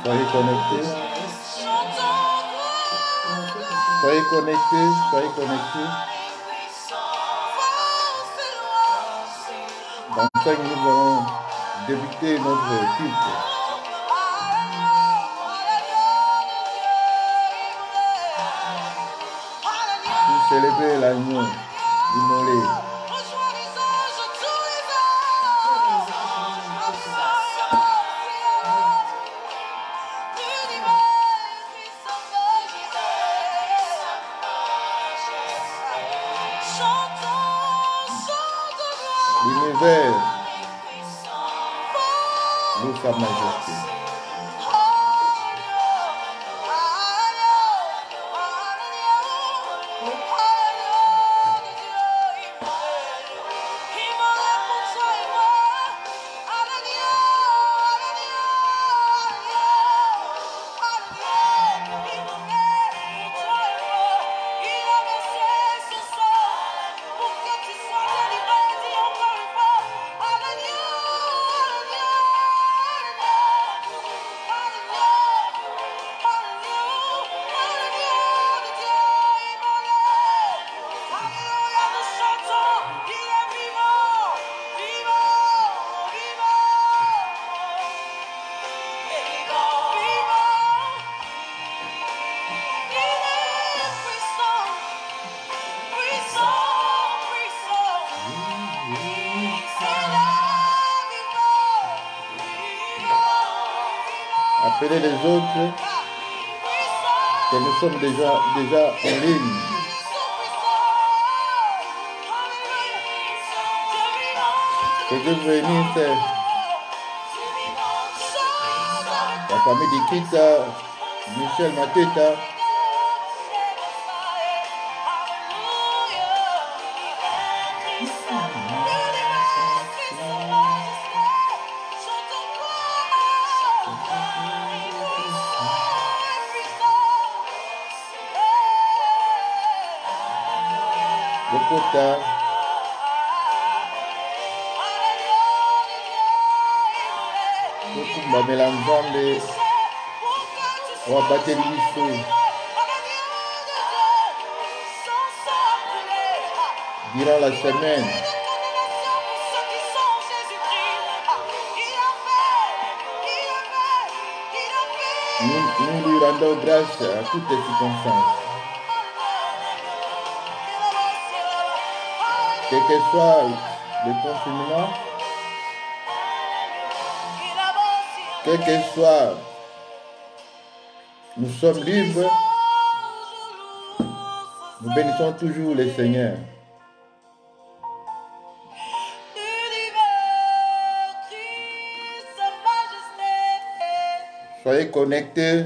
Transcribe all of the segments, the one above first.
Soyez connectés. Soyez connectés, soyez connectés. Dans 5 minutes, nous allons débuter notre culte. Pour célébrer l'agneau immolé. L'univers loue sa majesté. Appelez les autres que nous sommes déjà en ligne. Que Dieu bénisse la famille d'Ikita, Michel Mateta. Bokota. Beaucoup de mélange on va battre le durant la semaine. Nous lui rendons grâce à toutes les circonstances. Quel que soit le confinement, quel que soit, nous sommes libres, nous bénissons toujours le Seigneur. Soyez connectés.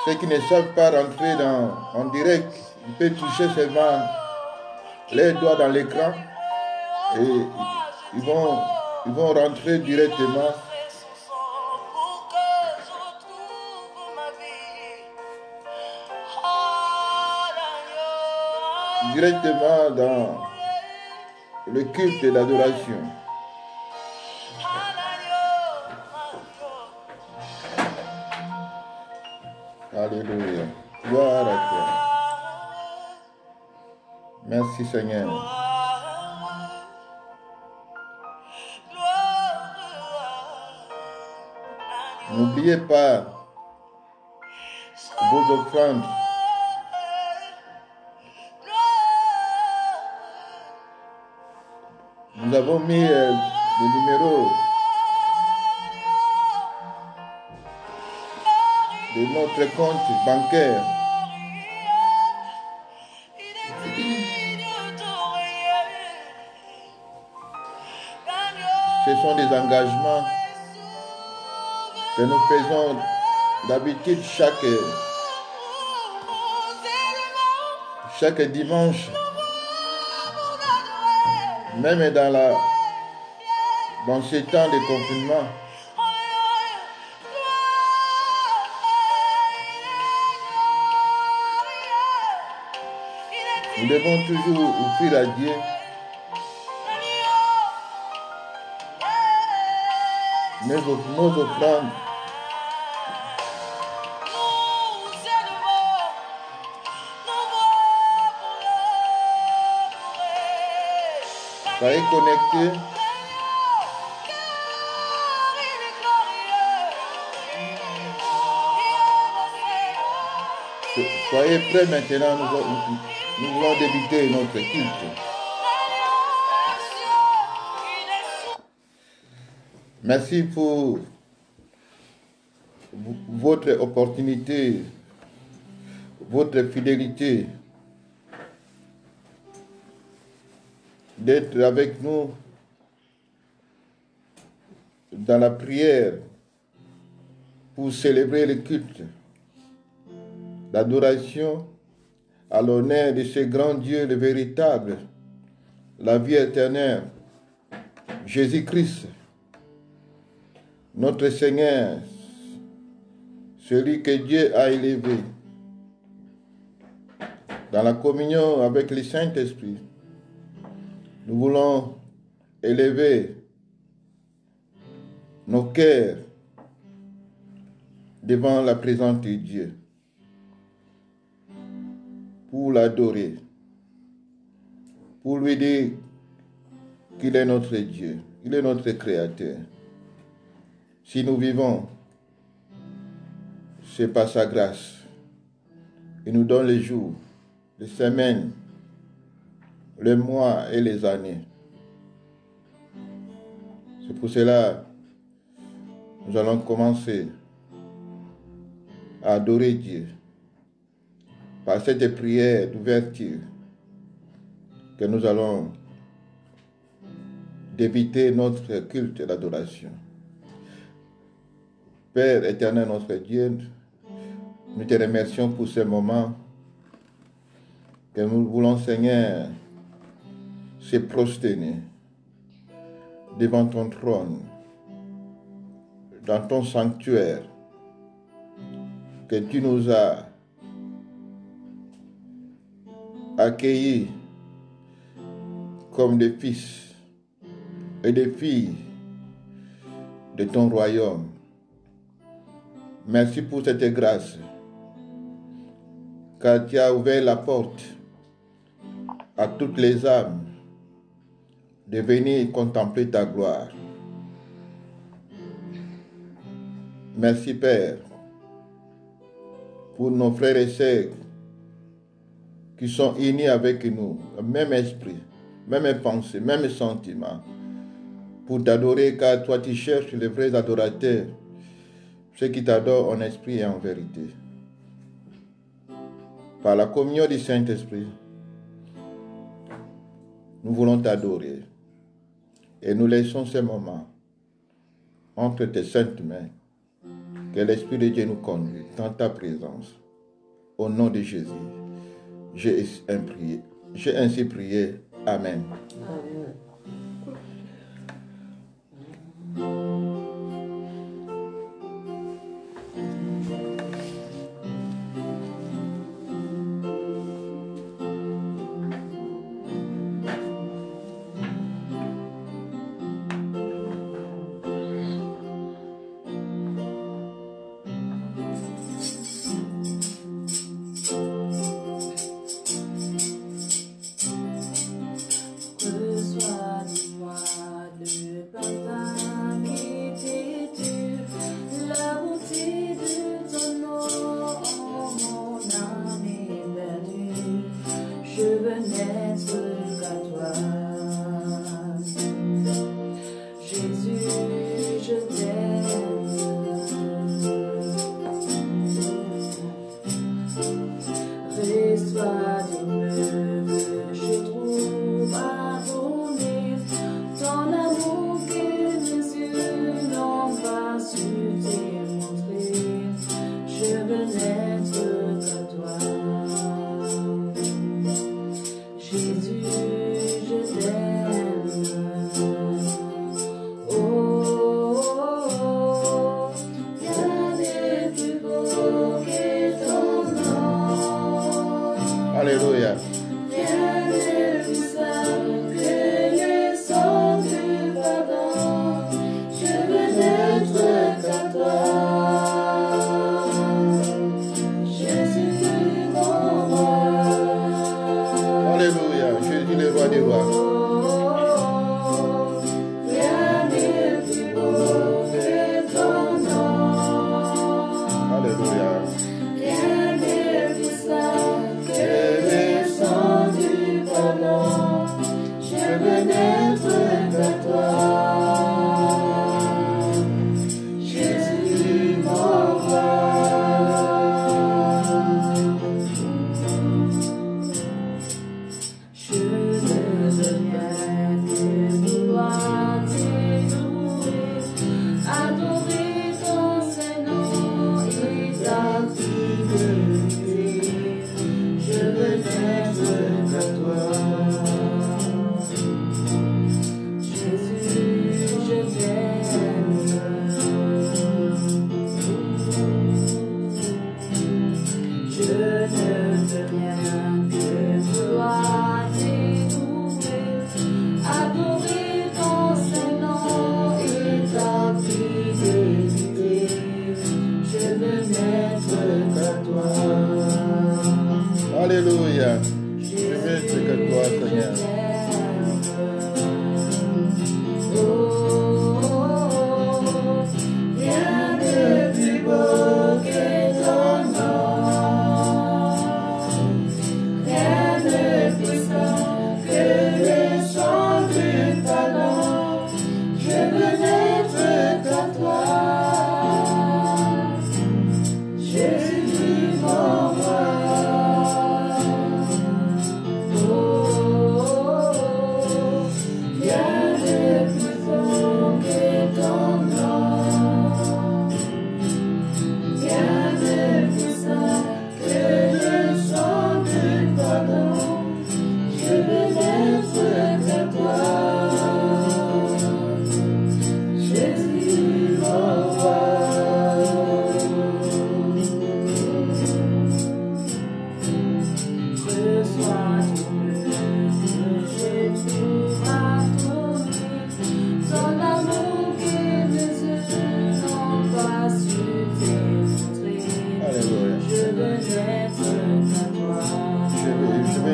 Ceux qui ne savent pas rentrer en direct, ils peuvent toucher seulement les doigts dans l'écran et ils vont rentrer directement dans le culte et l'adoration. Alléluia. Gloire à toi. Merci Seigneur. N'oubliez pas vos offrandes. Nous avons mis le numéro de notre compte bancaire. Ce sont des engagements que nous faisons d'habitude chaque dimanche, même dans ces temps de confinement. Nous devons toujours offrir à Dieu nos offrandes. Soyez connectés. Soyez prêts maintenant, nous voulons débuter notre culte. Merci pour votre opportunité, votre fidélité d'être avec nous dans la prière pour célébrer le culte, l'adoration à l'honneur de ce grand Dieu, le véritable, la vie éternelle, Jésus-Christ, notre Seigneur, celui que Dieu a élevé, dans la communion avec le Saint-Esprit. Nous voulons élever nos cœurs devant la présence de Dieu pour l'adorer, pour lui dire qu'il est notre Dieu, il est notre Créateur. Si nous vivons, c'est par sa grâce. Il nous donne les jours, les semaines, les mois et les années. C'est pour cela que nous allons commencer à adorer Dieu par cette prière d'ouverture que nous allons débuter notre culte d'adoration. Père éternel, notre Dieu, nous te remercions pour ce moment que nous voulons, Seigneur, se prosterner devant ton trône, dans ton sanctuaire, que tu nous as accueillis comme des fils et des filles de ton royaume. Merci pour cette grâce, car tu as ouvert la porte à toutes les âmes de venir contempler ta gloire. Merci Père pour nos frères et sœurs qui sont unis avec nous, le même esprit, même pensée, même sentiment, pour t'adorer, car toi tu cherches les vrais adorateurs, ceux qui t'adorent en esprit et en vérité. Par la communion du Saint-Esprit, nous voulons t'adorer et nous laissons ce moment entre tes saintes mains. Que l'Esprit de Dieu nous conduise dans ta présence. Au nom de Jésus, j'ai ainsi prié. Amen. Amen. Alléluia. tes doigts. Alléluia. Alléluia. Je veux ce que toi, Seigneur. Rien de plus beau que ton nom. Rien de plus puissant que les chants du talent. Je veux n'être qu'à toi. Jésus, mon roi.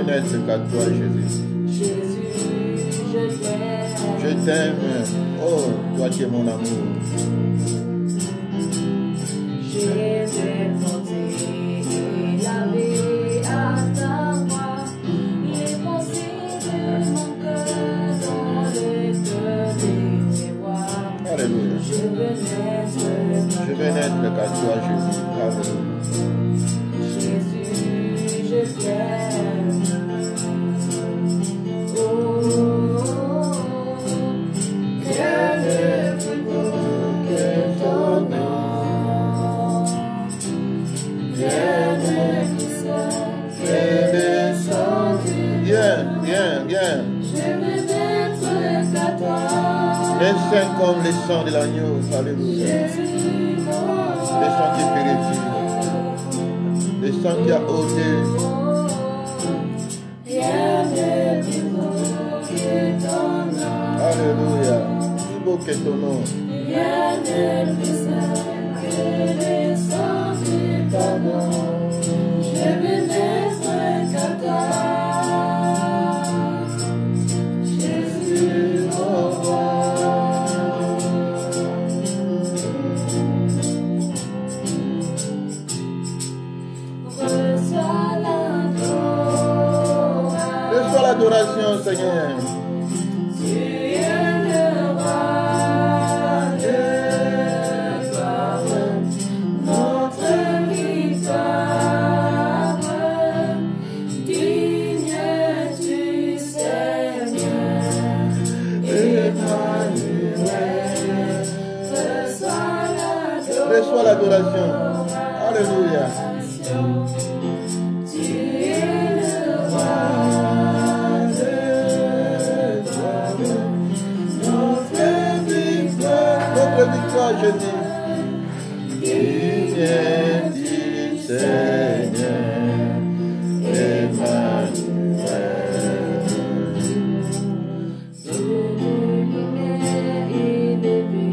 N'être qu'à toi, Jésus. Je t'aime. Oh, toi qui es mon amour. J'ai déporté et lavé à ta voix les pensées de mon cœur dans le feu des miroirs. Alléluia. Je veux n'être qu'à toi, Jésus. Alléluia. Jésus, je t'aime. Les saints comme les sangs de l'agneau, alléluia. Les sangs qui purifient, les sangs qui a ôté. Alléluia. Plus beau que ton nom. Rien de plus simple que les sangs du pardon. Je veux n'être qu'à toi. Jésus, mon roi. Reçois l'adoration, Seigneur. Tu es le roi de gloire, notre victoire. Digne du Seigneur, Emmanuel. Reçois l'adoration. Alléluia. Tu es le roi de gloire, notre victoire, Jésus. Digne du Seigneur, Emmanuel. Dieu de lumière élevé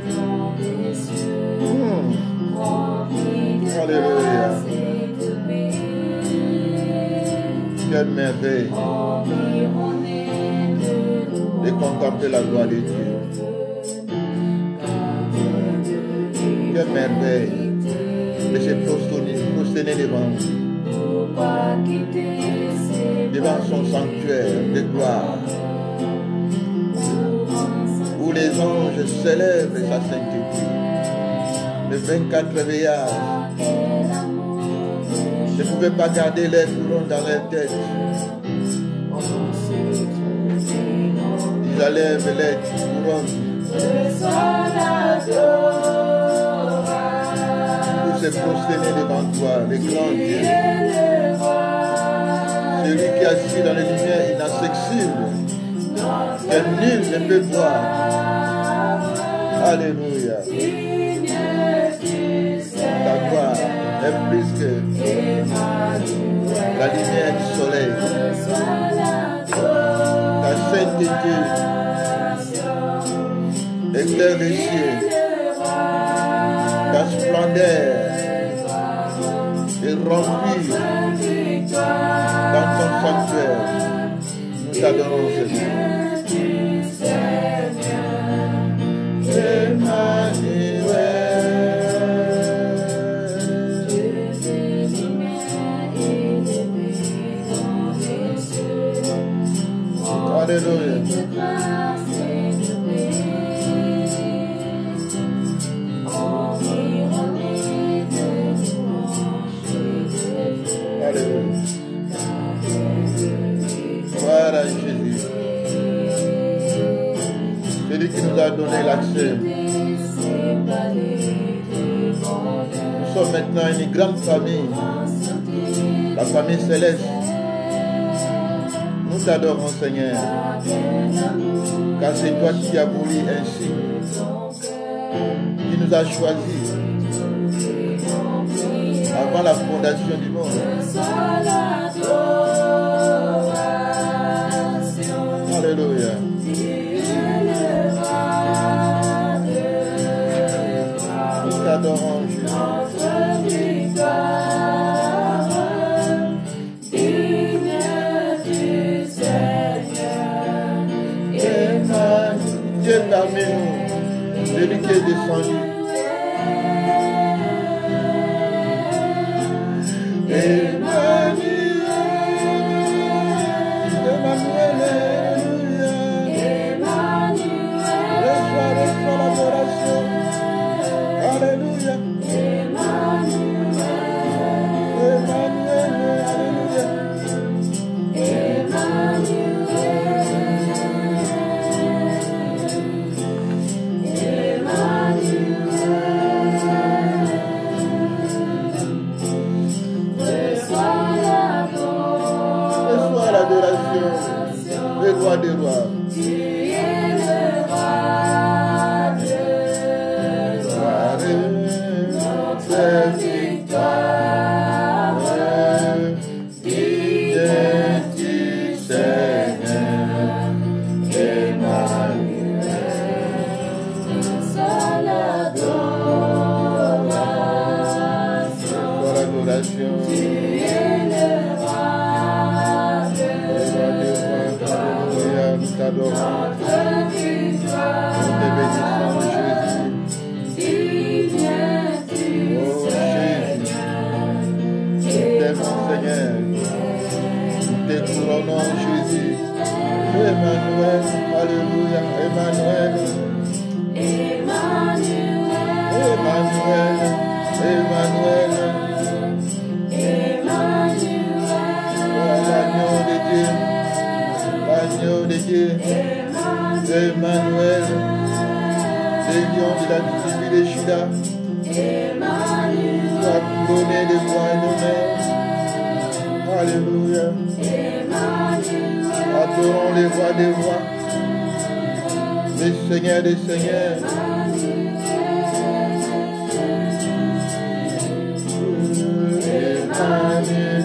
dans les cieux, rempli de Alléluia. grâce et de paix. Quelle merveille. Environné contempler la gloire de Dieu. Quelle merveille de se prosterner devant son sanctuaire de gloire, où les anges célèbrent sa sainteté. Les 24 veillards ne pouvaient pas garder les couronnes dans leur tête. Ils enlèvent les couronnes pour se prosterner devant toi, le grand Dieu. Celui qui est assis dans les lumières inaccessibles, que nul ne peut voir. Alléluia. Ta gloire est plus que la lumière du soleil. Ta sainteté éclaire les cieux. Ta splendeur est remplie dans ton sanctuaire. Nous t'adorons, Seigneur. Alléluia. Voilà Jésus. Celui qui nous a donné l'accès. Nous sommes maintenant une grande famille. La famille céleste. Nous t'adorons, Seigneur, car c'est toi qui as voulu ainsi, qui nous as choisis avant la fondation du monde. Alléluia. Nous t'adorons, Jésus. Dieu parmi nous, celui qui est descendu. Reçois l'adoration. Alléluia. Le roi des rois. Tu es le roi des rois. Notre victoire. Digne-tu, Seigneur, Emmanuel. Seule adoration. Tu es le roi. Nous t'adorons, nous te bénissons, Jésus. Oh Jésus, nous t'aimons, Seigneur. Nous te couronnons, Jésus. Emmanuel, alléluia, Emmanuel. Emmanuel, Emmanuel. L'agneau de Dieu. L'agneau de Dieu, Emmanuel, le lion de la tribu de Juda, la couronne de gloire et d'honneur. Alléluia. Adorons les rois des rois, les seigneurs des seigneurs. Emmanuel,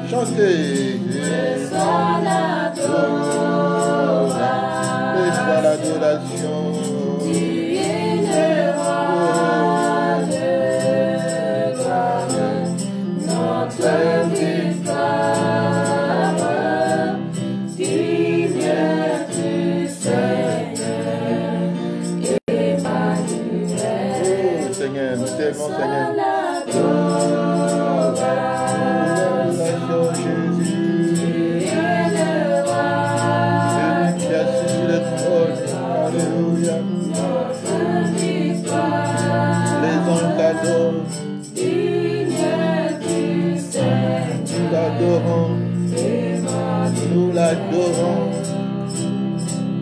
chantez. Reçois l'adoration. Tu es le roi de gloire. Seigneur. Nous t'aimons, Seigneur. Jésus. Celui qui est assis sur le trône. Alléluia. Les anges t'adorent. Nous l'adorons. Nous l'adorons.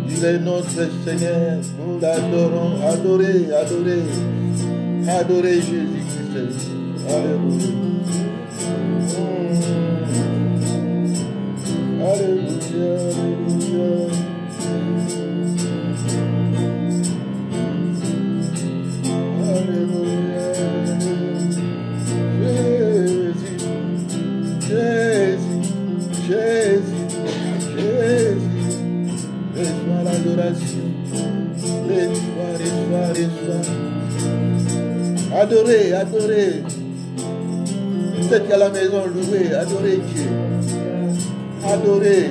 Il est notre Seigneur. Nous l'adorons. Adorez, adorez. Adorez Jésus-Christ. Alléluia. Alléluia. Alléluia. Jésus. Reçois l'adoration. Reçois. Adorez. Peut-être qu'à la maison, louez, adorez Dieu. Adorez.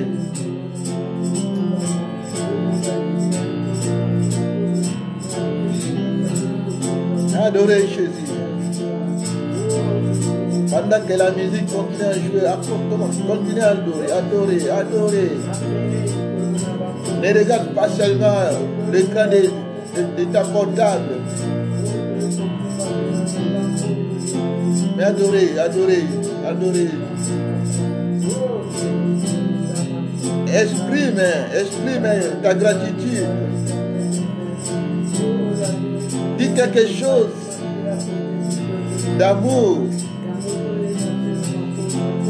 Adorez Jésus. Pendant que la musique continue à jouer, continuez à adorer. Ne regarde pas seulement l'écran de ta portable. Mais adorez. Exprime ta gratitude. Dis quelque chose d'amour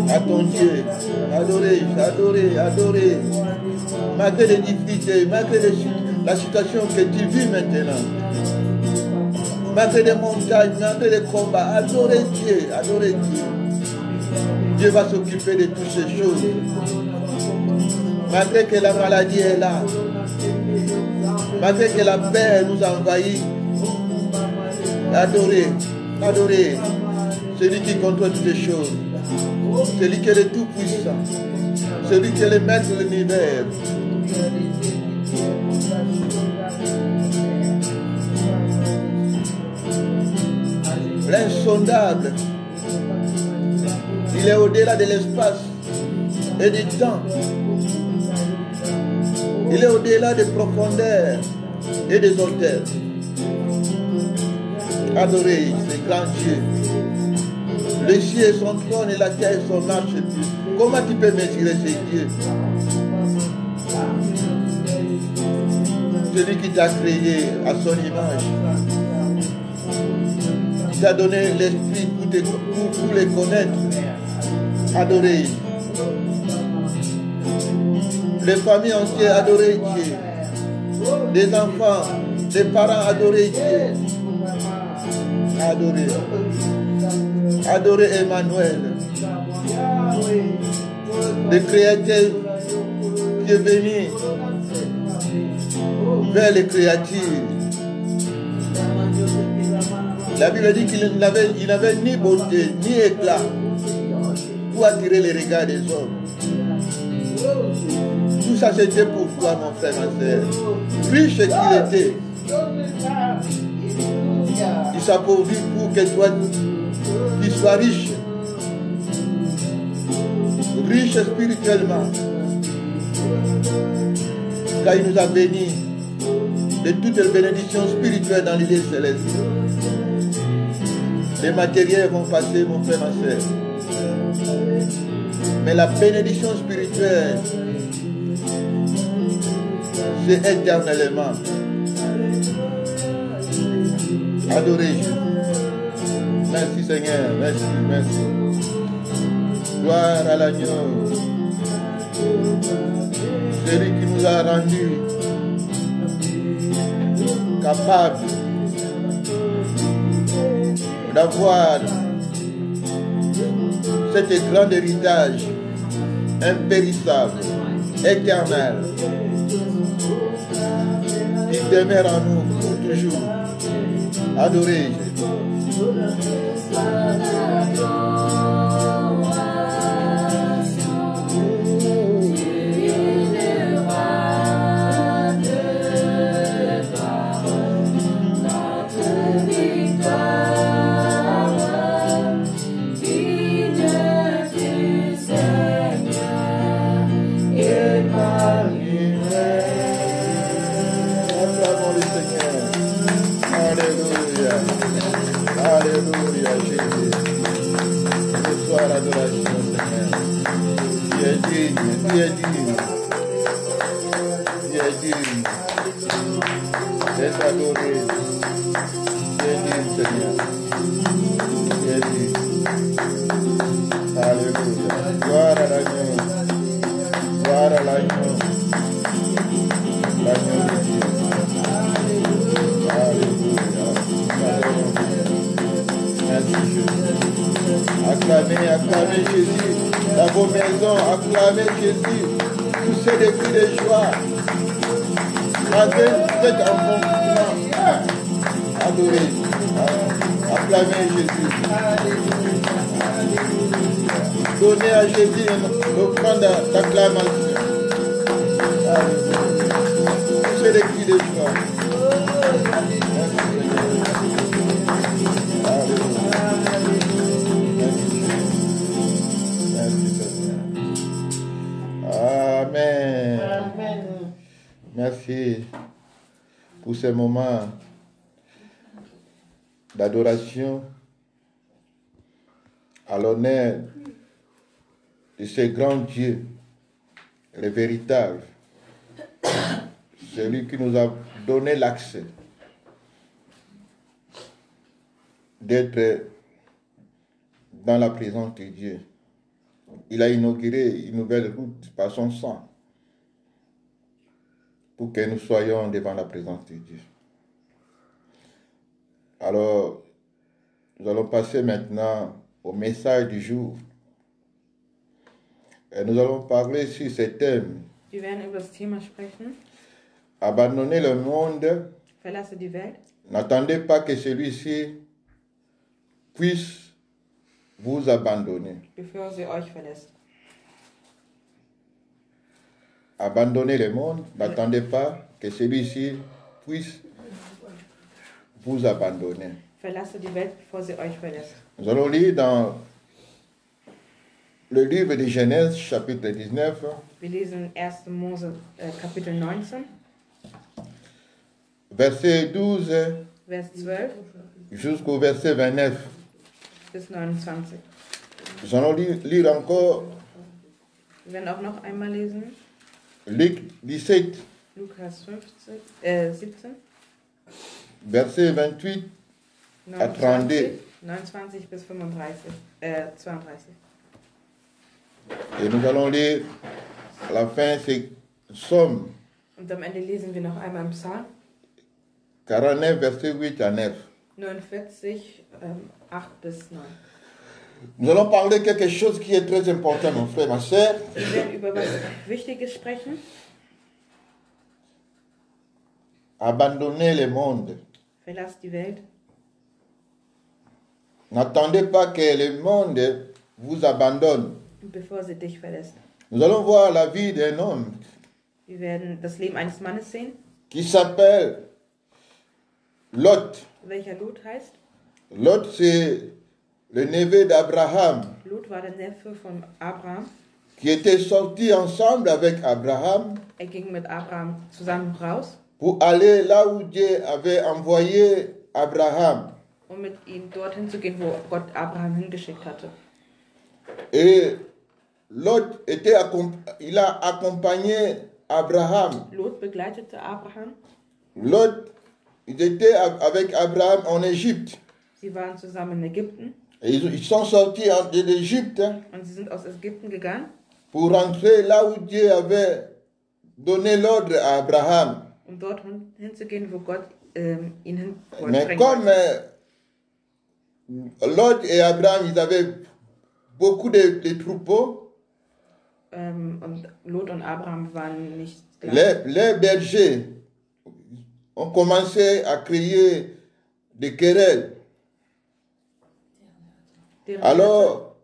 à ton Dieu. Adorez. Malgré les difficultés, malgré la situation que tu vis maintenant, malgré les montagnes, malgré les combats, adorez Dieu. Dieu va s'occuper de toutes ces choses. Malgré que la maladie est là, malgré que la peur nous a envahis, adorez celui qui contrôle toutes les choses, celui qui est le Tout-Puissant, celui qui est le maître de l'univers. L'insondable, il est au-delà de l'espace et du temps. Il est au-delà des profondeurs et des hauteurs. Adorez ce grand Dieu. Le ciel est son trône et la terre est son marche. Comment tu peux mesurer ce Dieu? Celui qui t'a créé à son image. Il t'a donné l'esprit pour les connaître. Adorez. Les familles entières, adorez Dieu. Les enfants, les parents, adorez Dieu. Adorez Emmanuel. Le Créateur qui est venu vers les créatures. La Bible dit qu'il n'avait ni beauté, ni éclat pour attirer les regards des hommes. Tout ça c'était pour toi, mon frère, ma soeur. Riche qu'il était, il s'appauvrit pour que toi, tu sois riche. Riche spirituellement. Car il nous a bénis de toutes les bénédictions spirituelles dans l'idée céleste. Les matériels vont passer, mon frère, ma soeur. Mais la bénédiction spirituelle, c'est éternellement. Adorez Jésus. Merci Seigneur, merci. Gloire à l'agneau. Celui qui nous a rendus capables d'avoir cet grand héritage impérissable, éternel, qui demeure en nous pour toujours. Adorez Jésus. Victoire. Alléluia, Jésus. Reçois l'adoration, Seigneur. Tu es digne, tu es digne. Tu es digne. D'être adoré. Tu es digne, Seigneur. Tu es digne. Alléluia. Gloire à l'agneau. Gloire à l'agneau. L'agneau de Dieu. Alléluia. Merci Jésus. Acclamez, acclamez Jésus. Dans vos maisons, acclamez Jésus. Poussez des cris de joie. Chantez cet enfant. Adorez. Acclamez Jésus. Donnez à Jésus l'offrande d'acclamation. Poussez des cris de joie. Amen. Amen. Merci pour ces moments d'adoration à l'honneur de ce grand Dieu, le véritable, celui qui nous a donné l'accès d'être dans la présence de Dieu. Il a inauguré une nouvelle route par son sang pour que nous soyons devant la présence de Dieu. Alors, nous allons passer maintenant au message du jour. Et nous allons parler sur ce thème. Wir werden über das Thema sprechen. Abandonner le monde. Verlasse die Welt. N'attendez pas que celui-ci puisse vous abandonner. Bevor sie euch verlässt. Abandonner le monde. N'attendez pas que celui-ci puisse vous abandonner. Verlasse die Welt, bevor sie euch verlässt. Nous allons lire dans le livre de Genèse, chapitre 19. Wir lesen 1. Mose, Kapitel 19, Verset 12 Vers 12 jusqu'au verset 29. bis 29. Nous allons lire encore Wir werden auch noch einmal lesen. Luc 17, Lukas 15, 17, verset 28 à 32. 29 bis 35, 32. Et nous allons lire à la fin ces Psaume Und am Ende lesen wir noch einmal im Psalm 49, verset 8 à 9. 49, 8 bis 9. Nous allons parler de quelque chose qui est très important, mon frère, ma soeur. Wir werden über was Wichtiges sprechen. Abandonner le monde. Verlass die Welt. N'attendez pas que le monde vous abandonne. Bevor sie dich verlässt. Nous allons voir la vie d'un homme Wir werden das Leben eines Mannes sehen, qui s'appelle Lot. welcher Lot heißt. Lot, c'est le neveu d'Abraham, Lot war der Neffe von Abraham. qui était sorti ensemble avec Abraham Er ging mit Abraham zusammen raus, pour aller là où Dieu avait envoyé Abraham. um mit ihm dorthin zu gehen, wo Gott Abraham hingeschickt hatte. Et Lot il a accompagné Abraham. Lot begleitete Abraham. Lot, il était avec Abraham en Égypte. Sie waren zusammen in Ägypten Et ils sont sortis de l'Égypte und sie sind aus Ägypten gegangen, pour rentrer là où Dieu avait donné l'ordre à Abraham. um dort hinzugehen, wo Gott ihn hin Mais bringen comme wollte. Lot et Abraham, ils avaient beaucoup de troupeaux, Und Lot und Abraham waren nicht gleich. les bergers ont commencé à créer des querelles. Alors,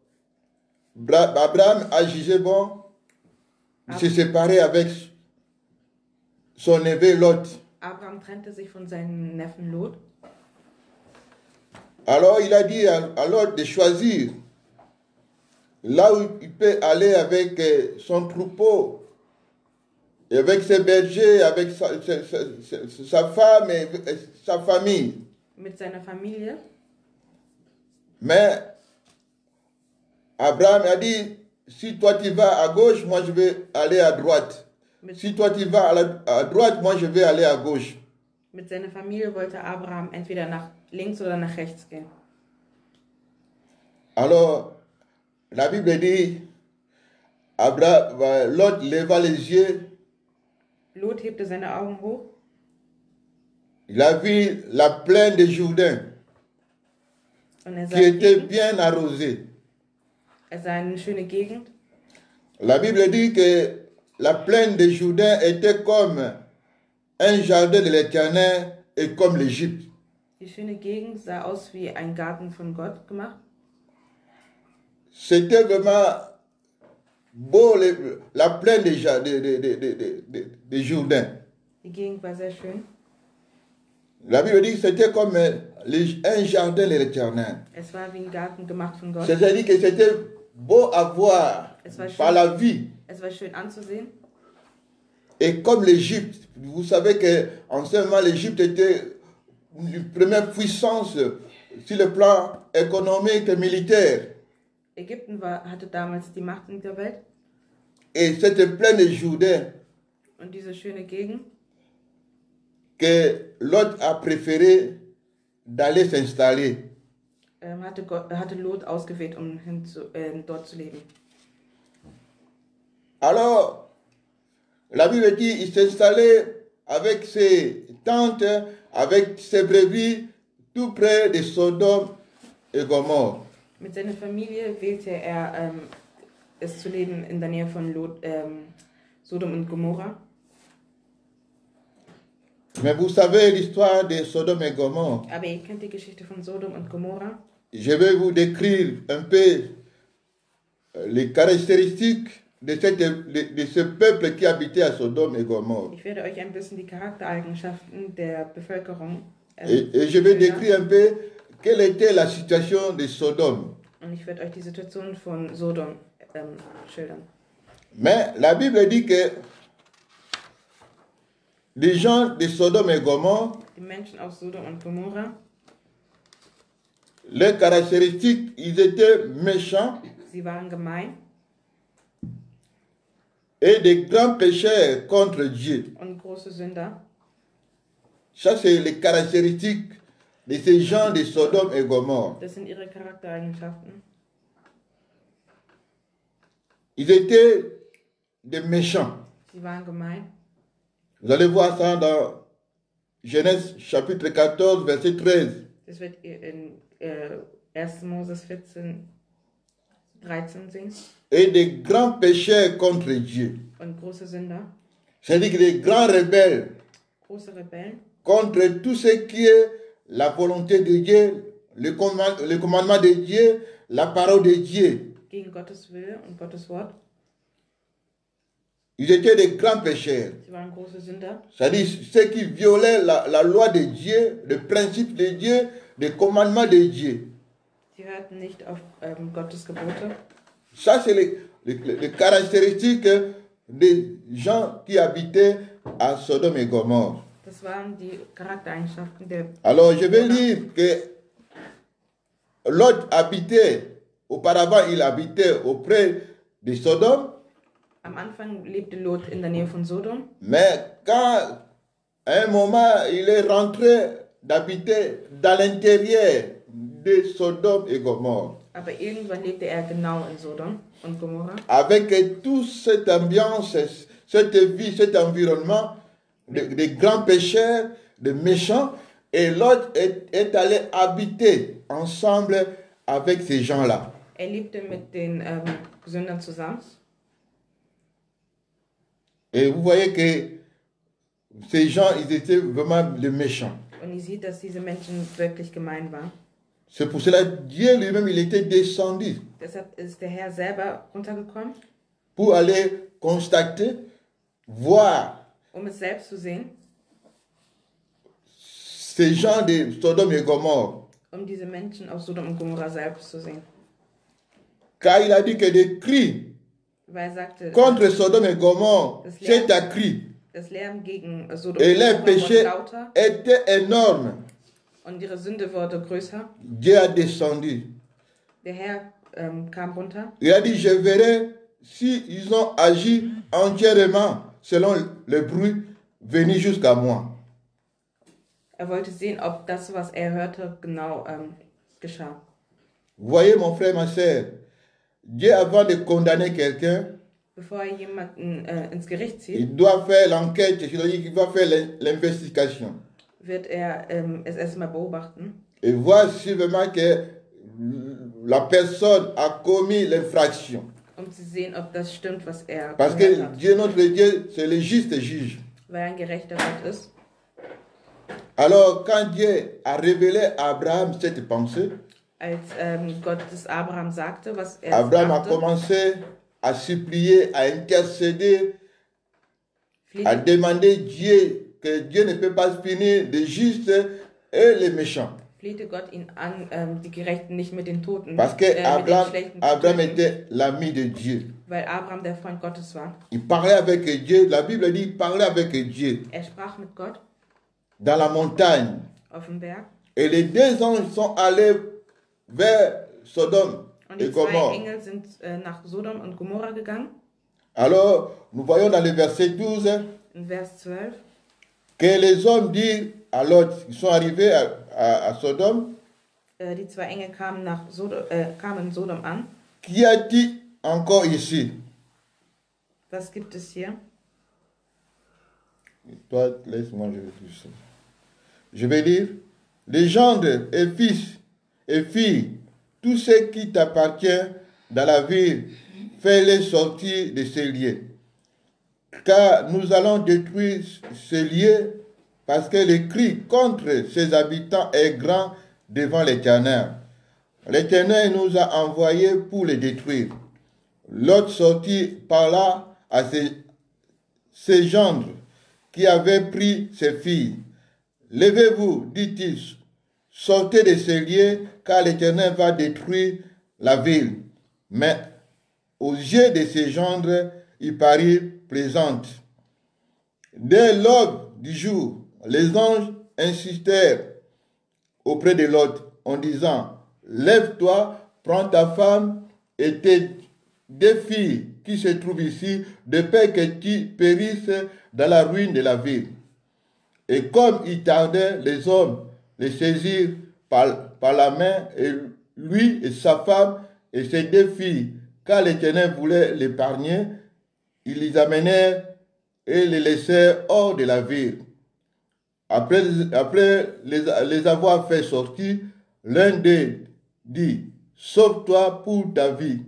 Abraham a jugé bon, il s'est séparé avec son neveu Lot. Abraham trennte sich von seinem Neffen Lot. Alors, il a dit à Lot de choisir là où il peut aller avec son troupeau, et avec ses bergers, avec sa femme et sa famille. Mit seiner Familie. Mais Abraham a dit, si toi tu vas à gauche, moi je vais aller à droite. Si toi tu vas à droite, moi je vais aller à gauche. Mit seiner Familie wollte Abraham entweder nach links oder nach rechts gehen. Alors, la Bible dit, Lot leva les yeux, Lot hebte seine Augen hoch. il a vu la plaine de Jourdain Und er qui était sah, bien arrosée. eine schöne Gegend. La Bible dit que la plaine de Jourdain était comme un jardin de l'Éternel et comme l'Égypte. Die schöne Gegend sah aus wie ein Garten von Gott gemacht. C'était vraiment beau, la plaine de Jourdain. Die Gegend war sehr schön. La Bible dit que c'était comme un jardin de l'Éternel. Es war wie ein Garten gemacht von Gott. C'est-à-dire que c'était beau à voir par la vue. Es war schön anzusehen. Et comme l'Égypte, vous savez qu'en ce moment, l'Égypte était une première puissance sur le plan économique et militaire. Ägypten hatte damals die Macht in der Welt. Et cette plaine de Jourdain Und diese schöne Gegend, que Lot a préféré d'aller s'installer. hatte Lot ausgewählt, um dort zu leben. Alors, la Bible dit il s'installait avec ses tentes, avec ses brebis, tout près de Sodome et Gomorrhe. Mit seiner Familie wählte er es zu leben in der Nähe von Sodom und Gomorra. Mais vous savez l'histoire de Sodome et Gomorre. Aber ihr kennt die Geschichte von Sodom und Gomorra. Je vais vous décrire un peu les caractéristiques de ce peuple qui habitait à Sodome et Gomorre. Ich werde euch ein bisschen die Charaktereigenschaften der Bevölkerung et je vais décrire un peu quelle était la situation de Sodome. Und ich werde euch die Situation von Sodom schildern. Mais la Bible dit que les gens de Sodome et Gomorre, Die Menschen aus Sodom und Gomorra, leurs caractéristiques, ils étaient méchants sie waren gemein et des grands pécheurs contre Dieu. und große Sünder. Ça, c'est les caractéristiques de ces gens de Sodome et Gomorre. Das sind ihre Charaktereigenschaften. Ils étaient des méchants. Sie waren gemein. Vous allez voir ça dans Genèse chapitre 14, verset 13. Das wird ihr in 1. Moses 14, 13 sehen. Et des grands pécheurs contre Dieu. Und große Sünder, C'est-à-dire que des grands rebelles große Rebellen contre tout ce qui est la volonté de Dieu, le commandement de Dieu, la parole de Dieu. gegen Gottes Wille und Gottes Wort. Ils étaient des grands pécheurs. Sie waren große Sünder. C'est-à-dire ceux qui violaient la loi de Dieu, le principe de Dieu, le commandement de Dieu. Sie hörten nicht auf Gottes Gebote. Ça, c'est les caractéristiques des gens qui habitaient à Sodome et Gomorre. Das waren die Charaktereigenschaften der. Alors, je vais lire que Lot habitait, auparavant, il habitait auprès de Sodome. Am Anfang lebte Lot in der Nähe von Sodom, Mais quand, à un moment, il est rentré d'habiter dans l'intérieur de Sodome et Gomorre, aber irgendwann lebte er genau in Sodom und Gomorra. avec toute cette ambiance, cette vie, cet environnement de grands pécheurs, de méchants, et Lot est allé habiter ensemble avec ces gens-là. Er lebte mit den Sündern zusammen. Et vous voyez que ces gens, ils étaient vraiment des méchants. Und ihr seht, dass diese Menschen wirklich gemein waren. C'est pour cela que Dieu lui-même, il était descendu Deshalb ist der Herr selber runtergekommen, pour aller constater, voir es selbst zu sehen, ces gens de Sodome et Gomorre. diese Menschen aus Sodom und Gomorra selbst zu sehen. Car il a dit que des cris Weil er sagte, contre Sodome et Gomorre, c'est un cri. das Lärm gegen Sodom Et und leur Gomorra péché wurde lauter était énorme. und ihre Sünde wurde größer. Dieu a descendu Der Herr kam runter Il a dit, je verrai si ils ont agi entièrement selon le bruit venu jusqu'à moi. wollte sehen, ob das, was er hörte, genau geschah. Vous voyez, mon frère, ma soeur, Dieu, avant de condamner quelqu'un, Bevor er jemanden ins Gericht zieht, il doit faire l'enquête, c'est-à-dire qu'il va faire l'investigation. wird er es erstmal beobachten Et voir si vraiment que la personne a commis l'infraction. zu sehen, ob das stimmt, was er Parce gehört que hat. Dieu, notre Dieu, c'est le juste juge. Weil er ein gerechter Gott ist. Alors, quand Dieu a révélé à Abraham cette pensée, Als Gott es Abraham sagte, was er Abraham a dachte, commencé à supplier, à intercéder, à flehte, demander Dieu, que Dieu ne peut pas finir les justes et les méchants. flehte Gott ihn an, die Gerechten nicht mit den Toten, Parce que mit den Abraham, Schlechten zu Abraham töten, était l'ami de Dieu. weil Abraham der Freund Gottes war. Il parlait avec Dieu. La Bible dit il parlait avec Dieu Er sprach mit Gott dans la montagne. auf dem Berg Et les deux anges sont allés vers Sodome und et die zwei Gomorrhe. Engel sind nach Sodom und Gomorra gegangen. Alors, nous voyons dans le verset 12 In Vers 12, que les hommes disent à Lot, ils sont arrivés à Sodome, die zwei Engel kamen, kamen in Sodom an. qu'y a-t-il encore ici? Was gibt es hier? Toi, laisse-moi, je vais tout ça. Je vais lire, les gendres et fils et filles, tout ce qui t'appartient dans la ville, fais-les sortir de ces lieux. Car nous allons détruire ces lieux parce que le cri contre ses habitants est grand devant l'Éternel. L'Éternel nous a envoyés pour les détruire. L'autre sortit par là à ses gendres qui avaient pris ses filles. Levez-vous, dit-il, sortez de ces lieux, car l'Éternel va détruire la ville. Mais aux yeux de ses gendres, il parut plaisante. Dès l'aube du jour, les anges insistèrent auprès de l'autre en disant, lève-toi, prends ta femme et tes deux filles qui se trouvent ici, de peur que tu périsses dans la ruine de la ville. Et comme il tardait, les hommes les saisirent par la main, et lui et sa femme et ses deux filles, car l'Éternel voulait l'épargner, ils les amenèrent et les laissèrent hors de la ville. Après les avoir fait sortir, l'un d'eux dit, sauve-toi pour ta vie.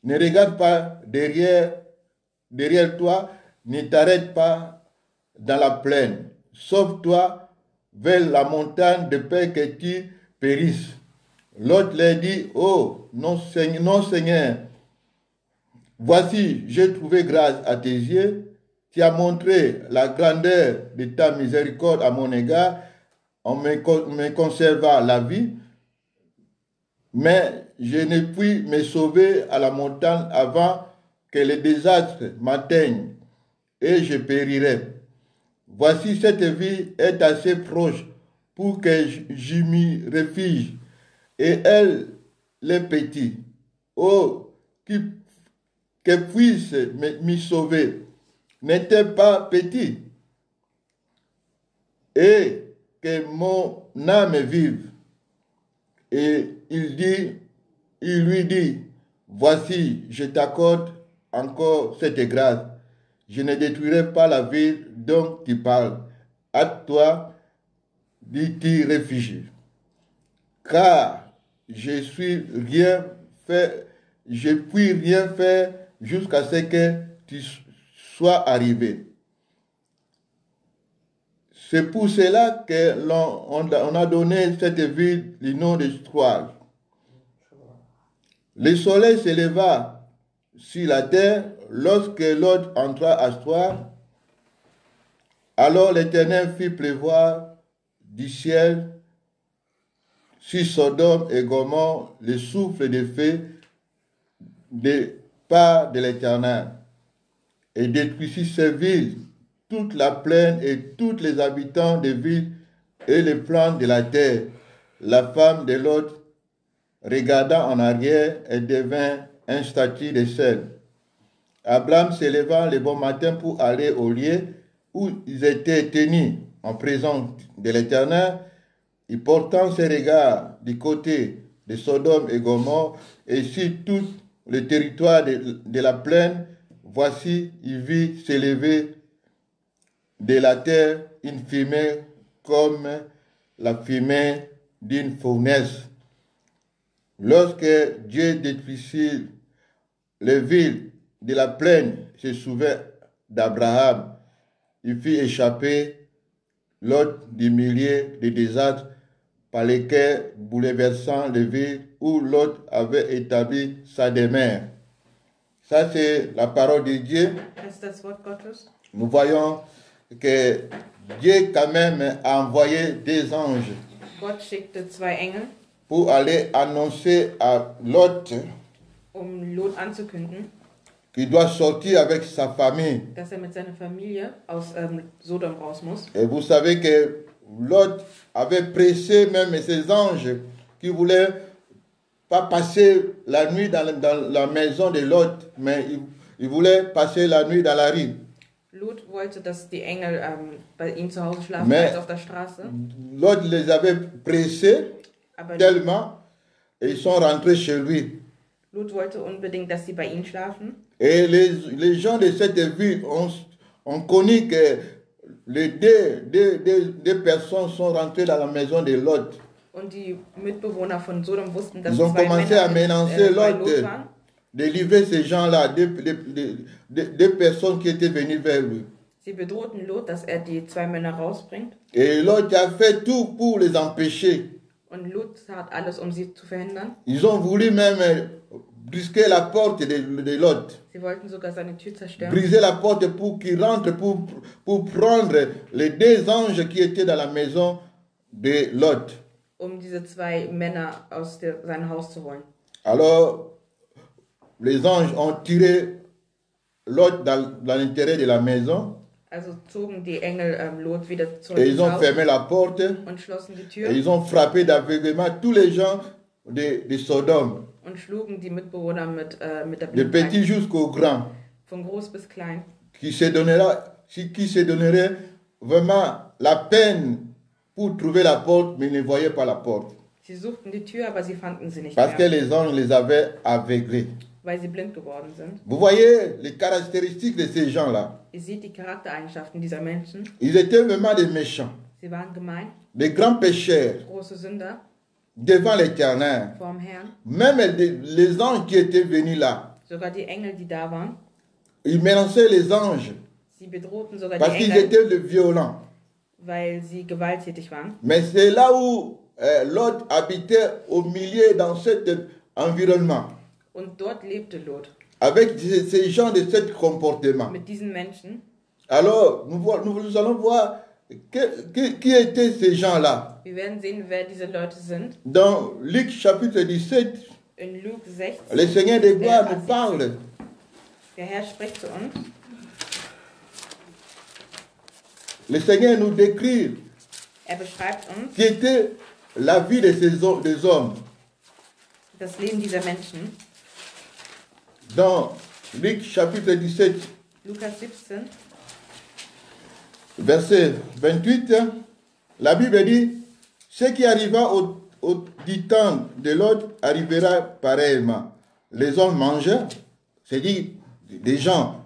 Ne regarde pas derrière toi, ne t'arrête pas dans la plaine. Sauve-toi vers la montagne de peur que tu périsses. L'autre leur dit, oh, non Seigneur, voici, j'ai trouvé grâce à tes yeux. Tu as montré la grandeur de ta miséricorde à mon égard en me conservant la vie. Mais je ne puis me sauver à la montagne avant que le désastre m'atteigne et je périrai. Voici cette vie est assez proche pour que j'y m'y réfugie et elle les petits. Oh, que puisse m'y sauver. N'était pas petit et que mon âme vive. Et il lui dit, voici, je t'accorde encore cette grâce. Je ne détruirai pas la ville dont tu parles. À toi, dit-il, réfugie. Car je puis rien faire jusqu'à ce que tu sois arrivé. C'est pour cela que on a donné cette ville le nom de Troie. Le soleil se leva sur la terre lorsque Lot entra à Troie. Alors l'Éternel fit pleuvoir du ciel sur Sodome et Gomorrhe le souffle de feu de part de l'Éternel et détruisit ces villes, toute la plaine et tous les habitants des villes et les plans de la terre. La femme de Lot regarda en arrière et devint un statue de sel. Abraham s'éleva le bon matin pour aller au lieu où ils étaient tenus en présence de l'Éternel, et portant ses regards du côté de Sodome et Gomorrhe et sur tout le territoire de la plaine, voici, il vit s'élever de la terre une fumée comme la fumée d'une fournaise. Lorsque Dieu détruisit les villes de la plaine, se souvint d'Abraham. Il fit échapper Lot du milieu des désastres par lesquels, bouleversant les villes où Lot avait établi sa demeure. Ça, c'est la parole de Dieu. Das ist das Wort Gottes. Nous voyons que Dieu, quand même, a envoyé des anges Gott schickte 2 Engel, pour aller annoncer à Lot Lot anzukündigen, qu'il doit sortir avec sa famille. dass mit seiner Familie aus Sodom raus muss. Et vous savez que Lot avait pressé même ses anges qui voulaient pas passer la nuit dans la maison de Lot, mais il voulait passer la nuit dans la rue. Lot wollte, dass die Engel bei ihm zu Hause schlafen, Mais als auf der Straße. Lot les avait pressés Aber tellement et ils sont rentrés chez lui. Lot wollte unbedingt, dass sie bei ihm schlafen. Et les gens de cette ville ont connu que les deux personnes sont rentrées dans la maison de Lot. Und die Mitbewohner von Sodom wussten, dass Ils ont 2 commencé à Männer menacer bei Lot Lot waren. de livrer ces gens-là, deux personnes qui étaient venues vers lui. Sie bedrohten Lot, dass die 2 Männer rausbringt. Et Lot a fait tout pour les empêcher. Und Lot tat alles, sie zu verhindern. Ils ont voulu même brusquer la porte de Lot. Sie wollten sogar seine Tür zerstören, Briser la porte pour qu'il rentre, pour prendre les 2 anges qui étaient dans la maison de Lot. diese 2 Männer aus sein Haus zu holen. Alors, les anges ont tiré Lot dans l'intérieur de la maison Also zogen die Engel Lot wieder zurück et ils ont ins fermé Haus la porte und schlossen die et Tür ils ont frappé d'aveuglement tous les gens de Sodome, und schlugen die Mitbewohner mit der de Blindheit, petits jusqu'aux grands, von groß bis klein, qui se donneraient vraiment la peine pour trouver la porte, mais ne voyaient pas la porte. Sie suchten die Tür, aber sie fanden sie nicht Parce que mehr, les anges les avaient aveuglés. weil sie blind geworden sind. Vous voyez les caractéristiques de ces gens-là. Ihr seht die Charaktereigenschaften dieser Menschen. Ils étaient vraiment des méchants, Sie waren gemein, des grands pécheurs große Sünder devant l'Éternel. vorm Herrn. Même les anges qui étaient venus là, Sogar die Engel, die da waren, ils menaçaient les anges sie bedrohten sogar parce die qu'ils Engel, étaient violents. weil sie gewalttätig waren. Mais c'est là où Lot habitait au milieu dans cet environnement, Und dort lebte Lot avec ces gens de ce comportement. mit diesen Menschen. Alors, nous allons voir qui étaient ces gens-là. Wir werden sehen, wer diese Leute sind. Dans Luc chapitre 17, In Luke 16, le Seigneur de gloire Vers nous parle. der Herr spricht zu uns. Le Seigneur nous décrit Beschreibt uns qui était la vie de des hommes. das Leben dieser Menschen. Dans Luc chapitre 17, Lukas 17, verset 28, la Bible dit, ce qui arriva du temps de l'autre arrivera pareillement. Les hommes mangeaient, c'est-à-dire des gens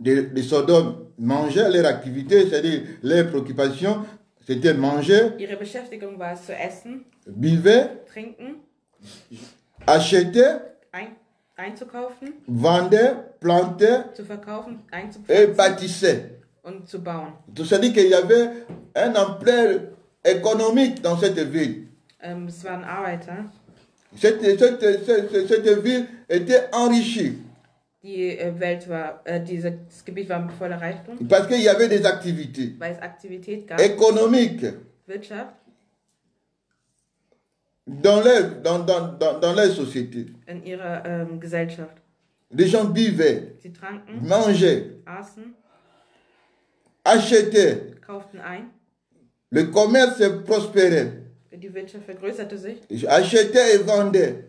de Sodome mangeaient, leur activité, c'est-à-dire leur préoccupation, c'était manger, ihre Beschäftigung war es zu essen, buvaient, trinken, achetaient, einzukaufen, vendaient, plantaient zu verkaufen, et einzupflanzen bâtissaient. und zu bauen. C'est-à-dire qu'il y avait un ampleur économique dans cette ville. Es waren Arbeiter. Cette ville était enrichie Die Welt war, das Gebiet war voller Reichtum, parce qu'il y avait des activités weil es Aktivität gab, économiques Wirtschaft dans leur société. in ihrer Gesellschaft. Les gens buvaient, Sie tranken, mangeaient, aßen, achetaient. kauften ein. Le commerce prospérait. Die Wirtschaft vergrößerte sich. Ils achetaient et vendaient.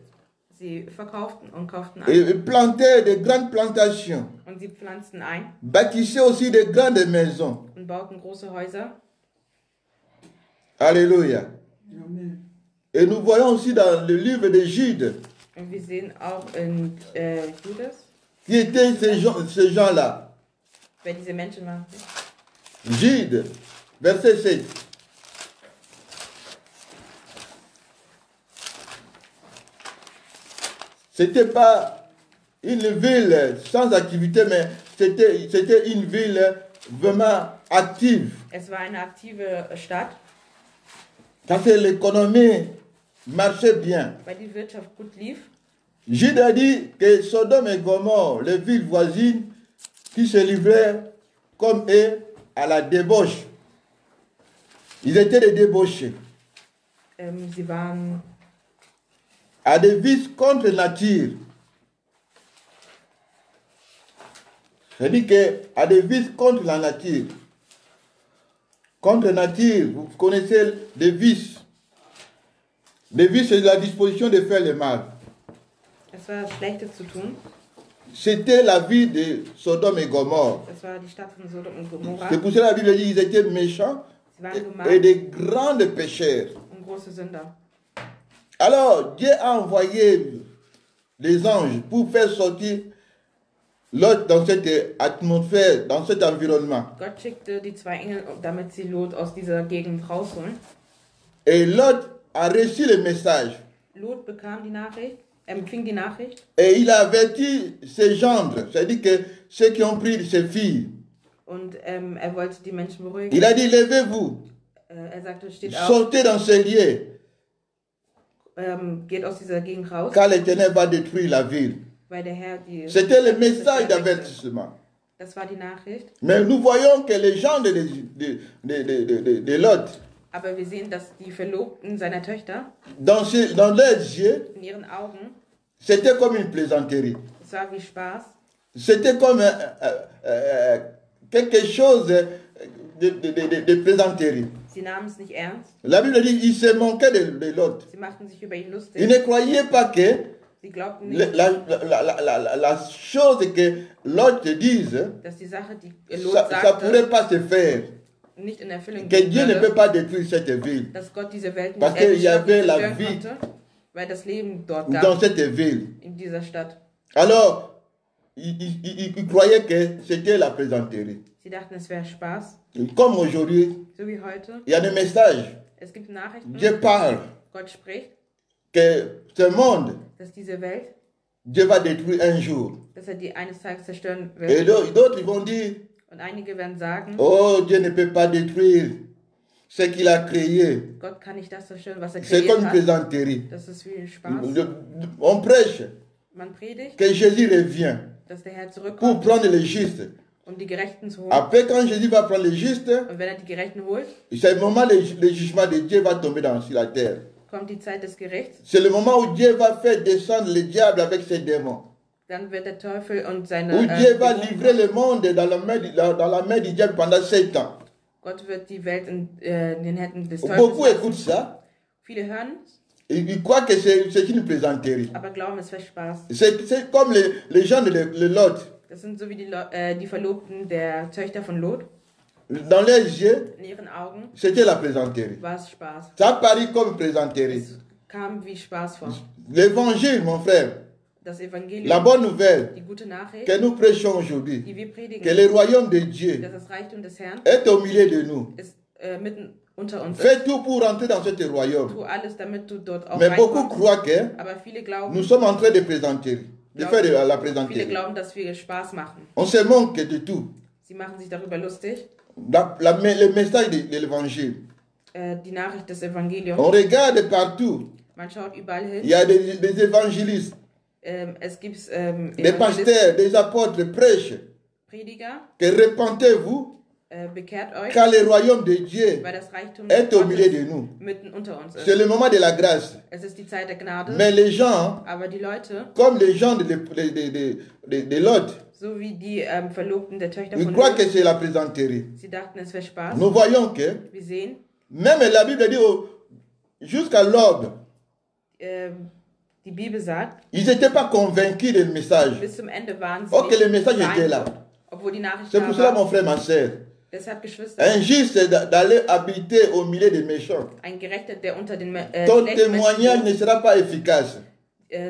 Sie verkauften und kauften Et ein. ils plantaient de grandes plantations. Und sie pflanzten ein Bâtissaient aussi de grandes maisons. und bauten große Häuser. Alléluia. Amen. Et nous voyons aussi dans le livre de Jude, Und wir sehen auch in Judas, qui étaient ces gens-là. wer diese Menschen waren. Jude, verset 7. C'était pas une ville sans activité, mais c'était une ville vraiment active. Es war eine aktive Stadt, Parce que l'économie marchait bien. weil die Wirtschaft gut lief. Jude a dit que Sodome et Gomorrhe, les villes voisines, qui se livraient comme eux à la débauche. Ils étaient des débauchés, Sie waren à des vices contre nature. C'est-à-dire qu'à des vices contre la nature. Contre nature, vous connaissez des vices. Les vices, c'est la disposition de faire le mal. Es war Schlechtes zu tun. C'était la vie de Sodome et Gomorre. Es war die Stadt von Sodom und Gomorra. C'est pour ça que la Bible dit qu'ils étaient méchants Sie waren et gemein des grands pécheurs. und große Sünder. Alors, Dieu a envoyé des anges pour faire sortir Lot dans cette atmosphère, dans cet environnement. Gott schickte die zwei Engel, damit sie Lot aus dieser Gegend rausholen. Et Lot a reçu le message. Lot bekam die Nachricht, empfing die Nachricht Et il a averti ses gendres, c'est-à-dire que ceux qui ont pris ses filles. und wollte die Menschen beruhigen. Il a dit, levez-vous, Sagte, steht auf, sortez dans ces lieux, geht aus dieser Gegend raus, car l'Éternel va détruire la ville. weil der Herr die... C'était le message d'avertissement. Das war die Nachricht. Mais nous voyons que les gens de Lot, Aber wir sehen, dass die Verlobten seiner Töchter dans leurs yeux, in ihren Augen, c'était comme une plaisanterie. es war wie Spaß, C'était comme quelque chose de plaisanterie. sie nahmen es nicht ernst, La Bible dit qu'il se manquait de Lot. sie machten sich über ihn Ils lustig, ne croyaient pas que sie glaubten nicht, la chose que Lot te dise, dass die Sache, die Lot ça ne pourrait sagte, pas se faire. nicht in Erfüllung Que gehen Dieu ne peut würde, pas détruire cette ville. dass Gott diese Welt Parce nicht qu'il y avait la zerstören vie konnte, weil das Leben dort dans gab, cette ville. in dieser Stadt. Alors, ils croyaient que c'était la plaisanterie. Sie dachten, es wäre Spaß, Comme aujourd'hui, so wie heute. il y a des messages. Es gibt Nachrichten, Dieu parle Gott spricht, que ce monde, dass diese Welt, Dieu va détruire un jour. dass er die eines Tages zerstören Et wird. d'autres ils vont dire, Und einige werden sagen, oh, Dieu ne peut pas détruire ce qu'il a créé. Gott kann nicht das zerstören, was er C'est kreiert comme une hat. plaisanterie. Das ist wie ein Spaß. On prêche Man predigt, que Jésus revient dass der Herr pour zurückkommt, prendre les justes. um die Gerechten zu holen. Après, quand Jésus va prendre les justes, Und wenn er die Gerechten holt, c'est le moment où le jugement de Dieu va tomber sur la terre. kommt die Zeit des Gerichts. C'est le moment où Dieu va faire descendre le diable avec ses démons. Dann wird der Teufel und seine Où Dieu va Dämonen- livrer le monde dans la main du diable pendant 7 ans. Gott wird die Welt in den Händen des Beaucoup Teufels écoutent lassen. ça. Viele hören, Ils croient que c'est une plaisanterie. aber glauben, es wäre Spaß. C'est comme les gens de Lot. Das sind so wie die Verlobten der Töchter von Lot. Dans leurs yeux, In ihren Augen c'était la plaisanterie. war es Spaß. Ça parait comme plaisanterie. Es kam wie Spaß vor. L'évangile, mon frère, Das Evangelium, la bonne nouvelle die gute Nachricht, que nous prêchons aujourd'hui, die wir que predigen, le royaume de Dieu dass das Reichtum des Herrn est au milieu de nous. ist mitten unter uns. Fais tout pour rentrer dans ce royaume. Tu alles, damit du dort auch Mais beaucoup reinkommst. croient que Aber viele glauben, nous sommes en train de plaisanter, de faire de la viele plaisanterie. glauben, dass wir Spaß machen. On se moque de tout. Sie machen sich darüber lustig. Le message de l'évangile. Die Nachricht des Evangeliums. On regarde partout. Man schaut überall hin. Il y a des évangélistes, Es gibt des pasteurs, des apôtres prêchent Prediger. que repentez-vous Bekehrt euch, car le royaume de Dieu weil das Reichtum est au milieu Gottes de nous. mitten unter uns C'est ist. le moment de la grâce. Es ist die Zeit der Gnade. Mais les gens, Aber die Leute, comme les gens de Lot, so wie die Verlobten der Töchter ils von croient Lot, que c'est la plaisanterie. sie dachten, es wäre Spaß. Nous voyons que Wir sehen, même la Bible dit jusqu'à l'aube, Die Bibel sagt, ils n'étaient pas convaincus du message. bis zum Ende waren sie Ok, nicht le message était là. beeindruckt, obwohl die Nachricht C'est da pour cela, war. mon frère, ma soeur, Deshalb, Geschwister, injuste d'aller habiter au milieu des méchants. ein Gerechter, der unter den Ton schlechten témoignage Menschen ne sera pas efficace.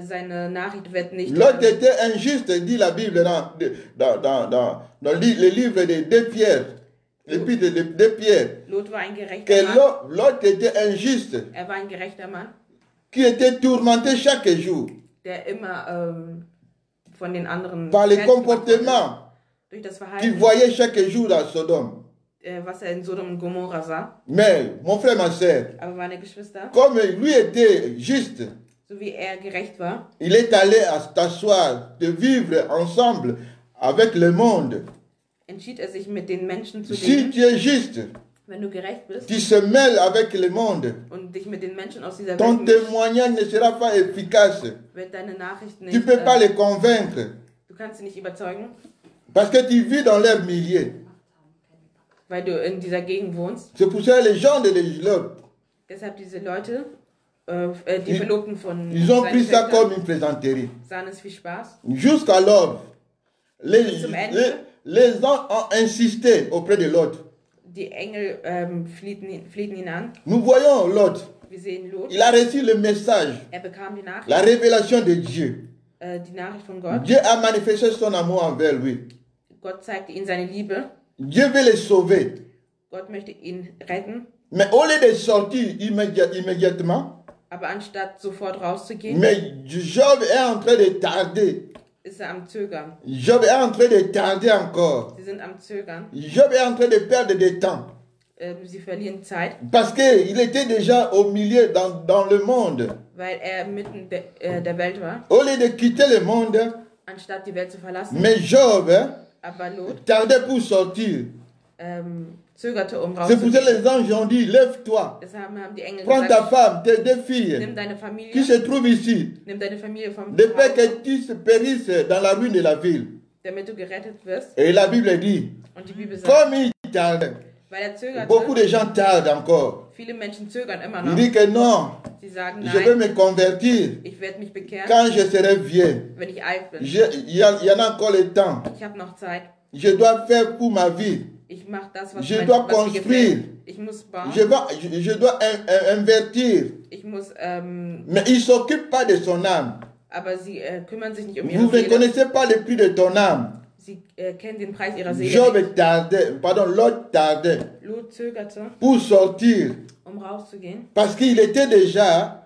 seine Nachricht wird nicht... L'autre était injuste, dit la Bible dans le livre de 2 Pierre. L'épître de 2 Pierre. Lot war ein gerechter Que Mann. l'autre était injuste, Er war ein gerechter Mann, qui était tourmenté chaque jour der immer von den anderen par les fertig gemacht wurde, comportements durch das qu'il Verhalten, voyait chaque jour dans Sodome. Was er in Sodom und Gomorra sah. Mais, mon frère, ma soeur, Aber meine Geschwister, comme lui était juste, so wie er gerecht war, il est allé s'asseoir, de vivre ensemble avec le monde. entschied er sich mit den Menschen zu Si leben. tu es juste, Wenn du gerecht bist tu se mêles avec le monde. und dich mit den Menschen aus dieser Ton Welt mischst, témoignage ne sera pas efficace. wird deine Nachricht Tu nicht... ne peux pas les convaincre. Du kannst sie nicht überzeugen, Parce que tu vis dans leur milieu. weil du in dieser Gegend wohnst. C'est pour ça que les gens de l'Égypte, Deshalb diese Leute, die Verlobten von ils ont seinen pris ça Töchtern, comme une plaisanterie. sahen es viel Spaß. Jusqu'à l'aube, les, Zum Ende. les gens ont insisté auprès de l'autre. Die Engel flehten ihn an. Nous voyons l'autre. Wir sehen Lot. Il a reçu le message, Er bekam die Nachricht, la révélation de Dieu. die Nachricht von Gott. Dieu a manifesté son amour envers lui. Gott zeigte ihm seine Liebe. Dieu veut le sauver. Gott möchte ihn retten. Mais au lieu de sortir immédiatement, Aber anstatt sofort rauszugehen, mais Job est en train de tarder. ist er am Zögern. Job est en train de tarder encore. Sie sind am Zögern. Job est en train de perdre du temps. Sie verlieren Zeit, Parce qu'il était déjà au milieu dans le monde. weil er mitten der Welt war. Au lieu de quitter le monde, Anstatt die Welt zu verlassen. mais Job Aber Lot tardait pour sortir. zögerte, um C'est pour ça que rauszugehen. les anges ont dit, lève-toi, Deshalb haben die Engel prends ta gesagt, femme, tes 2 filles nimm deine qui Familie, se trouvent ici, nimm deine Familie vom de peur Haus, que tu se périsses dans la ruine de la ville. damit du gerettet wirst. Et la Bible dit, Und die Bibel sagt, comme il tarde, weil er zögerte, beaucoup de gens tardent encore. viele Menschen zögern immer Il noch. dit que non, Sie sagen, je vais nein, me convertir ich werde mich bekehren, quand je serai vieux. wenn ich alt bin. Il y en a encore le temps. Ich habe noch Zeit. Je dois faire pour ma vie. Ich mache das, was, Je dois was mir construire. gefällt. Ich muss bauen. Je dois invertir. Ich muss, Mais il ne s'occupe pas de son âme. aber sie kümmern sich nicht um Vous ihre ne Seele. connaissez pas le prix de ton âme. Sie kennen den Preis ihrer Seele Job nicht. tardait, pardon, Lot tardait Lot zögerte, pour sortir. um rauszugehen, Parce qu'il était déjà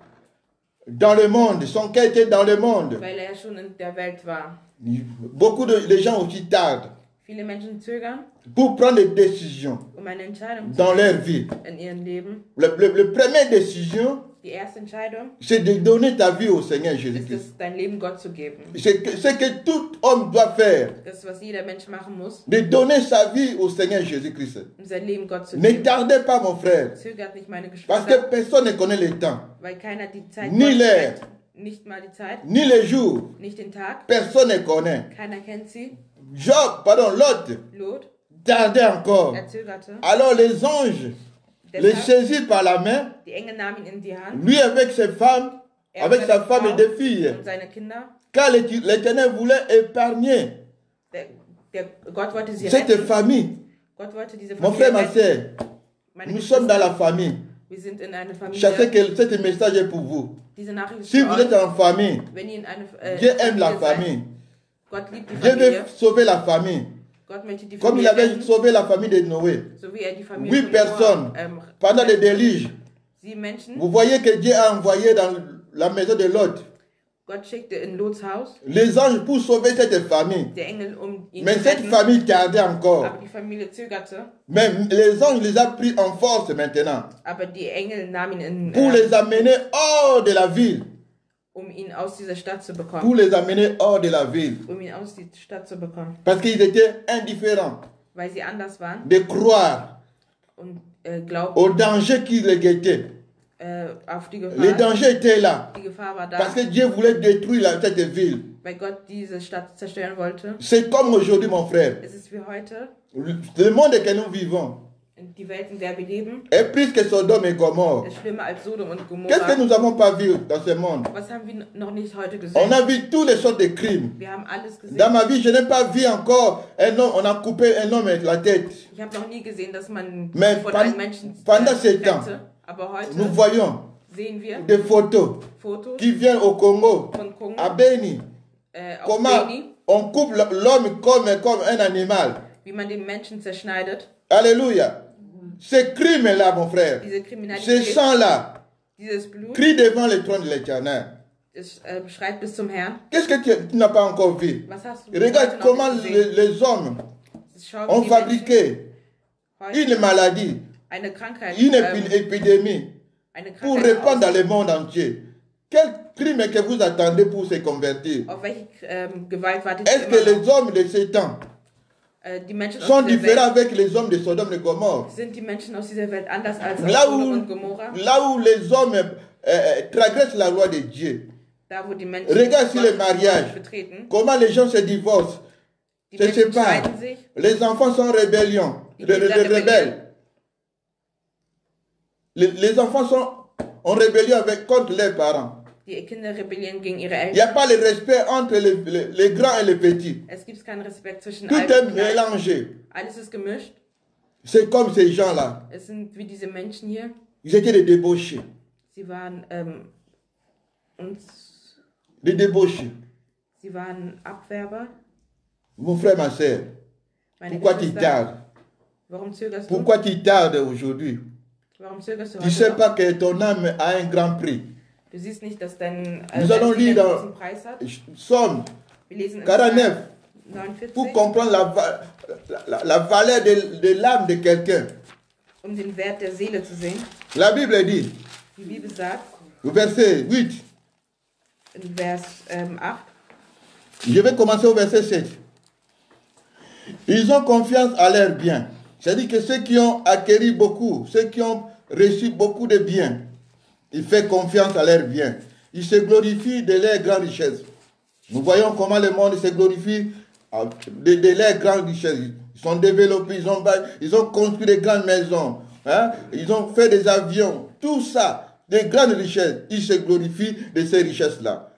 dans le monde. Son cœur était dans le monde. weil er schon in der Welt war. Beaucoup de gens aussi tardent Viele Menschen zögern, pour prendre des décisions um eine Entscheidung zu dans leur vie. in ihrem Leben. La première décision, Die erste Entscheidung c'est de donner ta vie au Seigneur ist Jésus-Christ. es, dein Leben Gott zu geben. C'est ce que tout homme doit faire. Das ist, was jeder Mensch machen muss, De donner sa vie au Seigneur Jésus-Christ. um sein Leben Gott zu Ne geben. tardez pas, mon frère. Zögert nicht, meine Parce Geschwister, que personne ne connaît le temps, weil keiner die Zeit Ni Gottes l'heure. kennt. Nicht mal die Zeit, ni les jours. nicht den Tag. Personne ne connaît. Keiner kennt sie. Job, pardon, Lot, Lot, tardait encore. er zögerte. Alors les anges les Deshalb, saisirent par la main, die Engel nahmen ihn in die Hand. lui avec ses femmes, Er avec und sa seine femme Frau et deux filles. und seine Kinder. Car l'Éternel voulait épargner Gott wollte sie cette retten. famille. Gott wollte diese Mon Familie frère, ma retten. soeur, Meine nous sommes dans Geschwister, la famille. wir sind in einer Familie. Sachez que ce message est pour vous. Diese Nachricht ist Si für vous euch. êtes en famille, Wenn ihr in eine Dieu aime la Familie seid, famille. Gott liebt die Dieu Familie. veut sauver la famille. Gott möchte die Comme il Familie avait retten, sauvé la famille de Noé. so wie er die Familie 8 von personnes Noah, pendant le déluge. 7 Menschen. Vous voyez que Dieu a envoyé dans la maison de Lot Gott schickte in Lots Haus les anges pour sauver cette famille. die Engel, um ihn Mais zu cette retten. famille tardait encore. Aber die Familie zögerte. Mais les anges les ont pris en force maintenant Aber die Engel nahmen ihn, pour les amener hors de la ville. um ihn aus dieser Stadt zu bekommen. Pour les amener hors de la ville. Um ihn aus der Stadt zu bekommen. Parce qu'ils étaient indifférents Weil sie anders waren de croire und glaubten au danger qui les guettait. auf die Le Gefahr. danger était là. Die Gefahr war Parce da, que Dieu voulait détruire cette ville. weil Gott diese Stadt zerstören wollte. C'est comme aujourd'hui, mon frère. Es ist wie heute, Le monde que nous vivons, Die Welt, in der wir leben, est plus que Sodome et Gomorre. ist schlimmer als Sodom und Qu'est-ce que Gomorra. nous n'avons pas vu dans ce monde? Was haben wir noch nicht heute On gesehen? a vu toutes les sortes de crimes. Wir haben alles Dans gesehen. ma vie, je n'ai pas vu encore un homme, on a coupé un homme avec la tête. Ich habe noch nie gesehen, dass man Mais von pan- einem Menschen pendant ces temps, trennte. Aber heute Nous voyons sehen wir des photos Fotos qui viennent au Congo, von Kongo, à Beni. auf Comment Beni, on coupe l'homme comme un animal. wie man den Menschen zerschneidet. Alléluia. Ce crime-là, mon frère, Diese ce Kriminalität, sang-là, dieses Blut, crie devant le trône de l'Éternel. es schreit bis zum Herrn. Qu'est-ce que tu n'as pas encore vu? Was hast du Regarde heute noch comment nicht gesehen? les hommes Schau, wie ont die fabriqué Menschen une maladie, eine Krankheit, une épidémie eine pour Krankheit répandre dans le monde entier. Quel crime est que vous attendez pour se convertir? auf welche Gewalt wartet Est-ce ihr que immer les noch? hommes de ces temps Die Menschen sont aus dieser différents Welt, avec les hommes de Sodome et Gomorre? sind die Menschen aus dieser Welt anders als aus Là Sodom où, und Gomorra? là où les hommes transgressent la loi de Dieu. Da, wo die Menschen Regarde sur Gottes les mariages. betreten. Comment les gens se divorcent, Die se Menschen séparent. scheiden sich. Les enfants sont rebelles. Les enfants sont en rébellion contre leurs parents. Die Kinder rebellieren gegen ihre Il n'y a Eltern. pas le respect entre les grands et les petits. Es gibt keinen Respekt zwischen Tout Alt est und Klein. mélangé. Alles ist gemischt. C'est comme ces gens-là. Es sind wie diese Menschen hier. Ils étaient des débauchés. Sie waren Des débauchés. sie waren Abwerber. Mon frère, ma soeur, Meine pourquoi tu Geschwister, tardes? warum zögerst du? Pourquoi tu tardes aujourd'hui? Warum zögerst du Tu ne sais heute pas noch? que ton âme a un grand prix. Du siehst nicht, dass dein Nous allons Seele lire einen dans großen Preis hat. Somme Wir lesen in 49 Psalm pour 49, comprendre la valeur de l'âme de quelqu'un. um den Wert der Seele zu sehen. La Bible dit, Die Bibel sagt au verset 8, in Vers 8, je vais commencer au verset 7. Ils ont confiance à leurs biens. C'est-à-dire que ceux qui ont acquis beaucoup, ceux qui ont reçu beaucoup de biens, ils font confiance à leurs biens. Ils se glorifient de leurs grandes richesses. Nous voyons comment le monde se glorifie de leurs grandes richesses. Ils sont développés, ils ont construit des grandes maisons, hein? Ils ont fait des avions, tout ça, des grandes richesses. Ils se glorifient de ces richesses-là.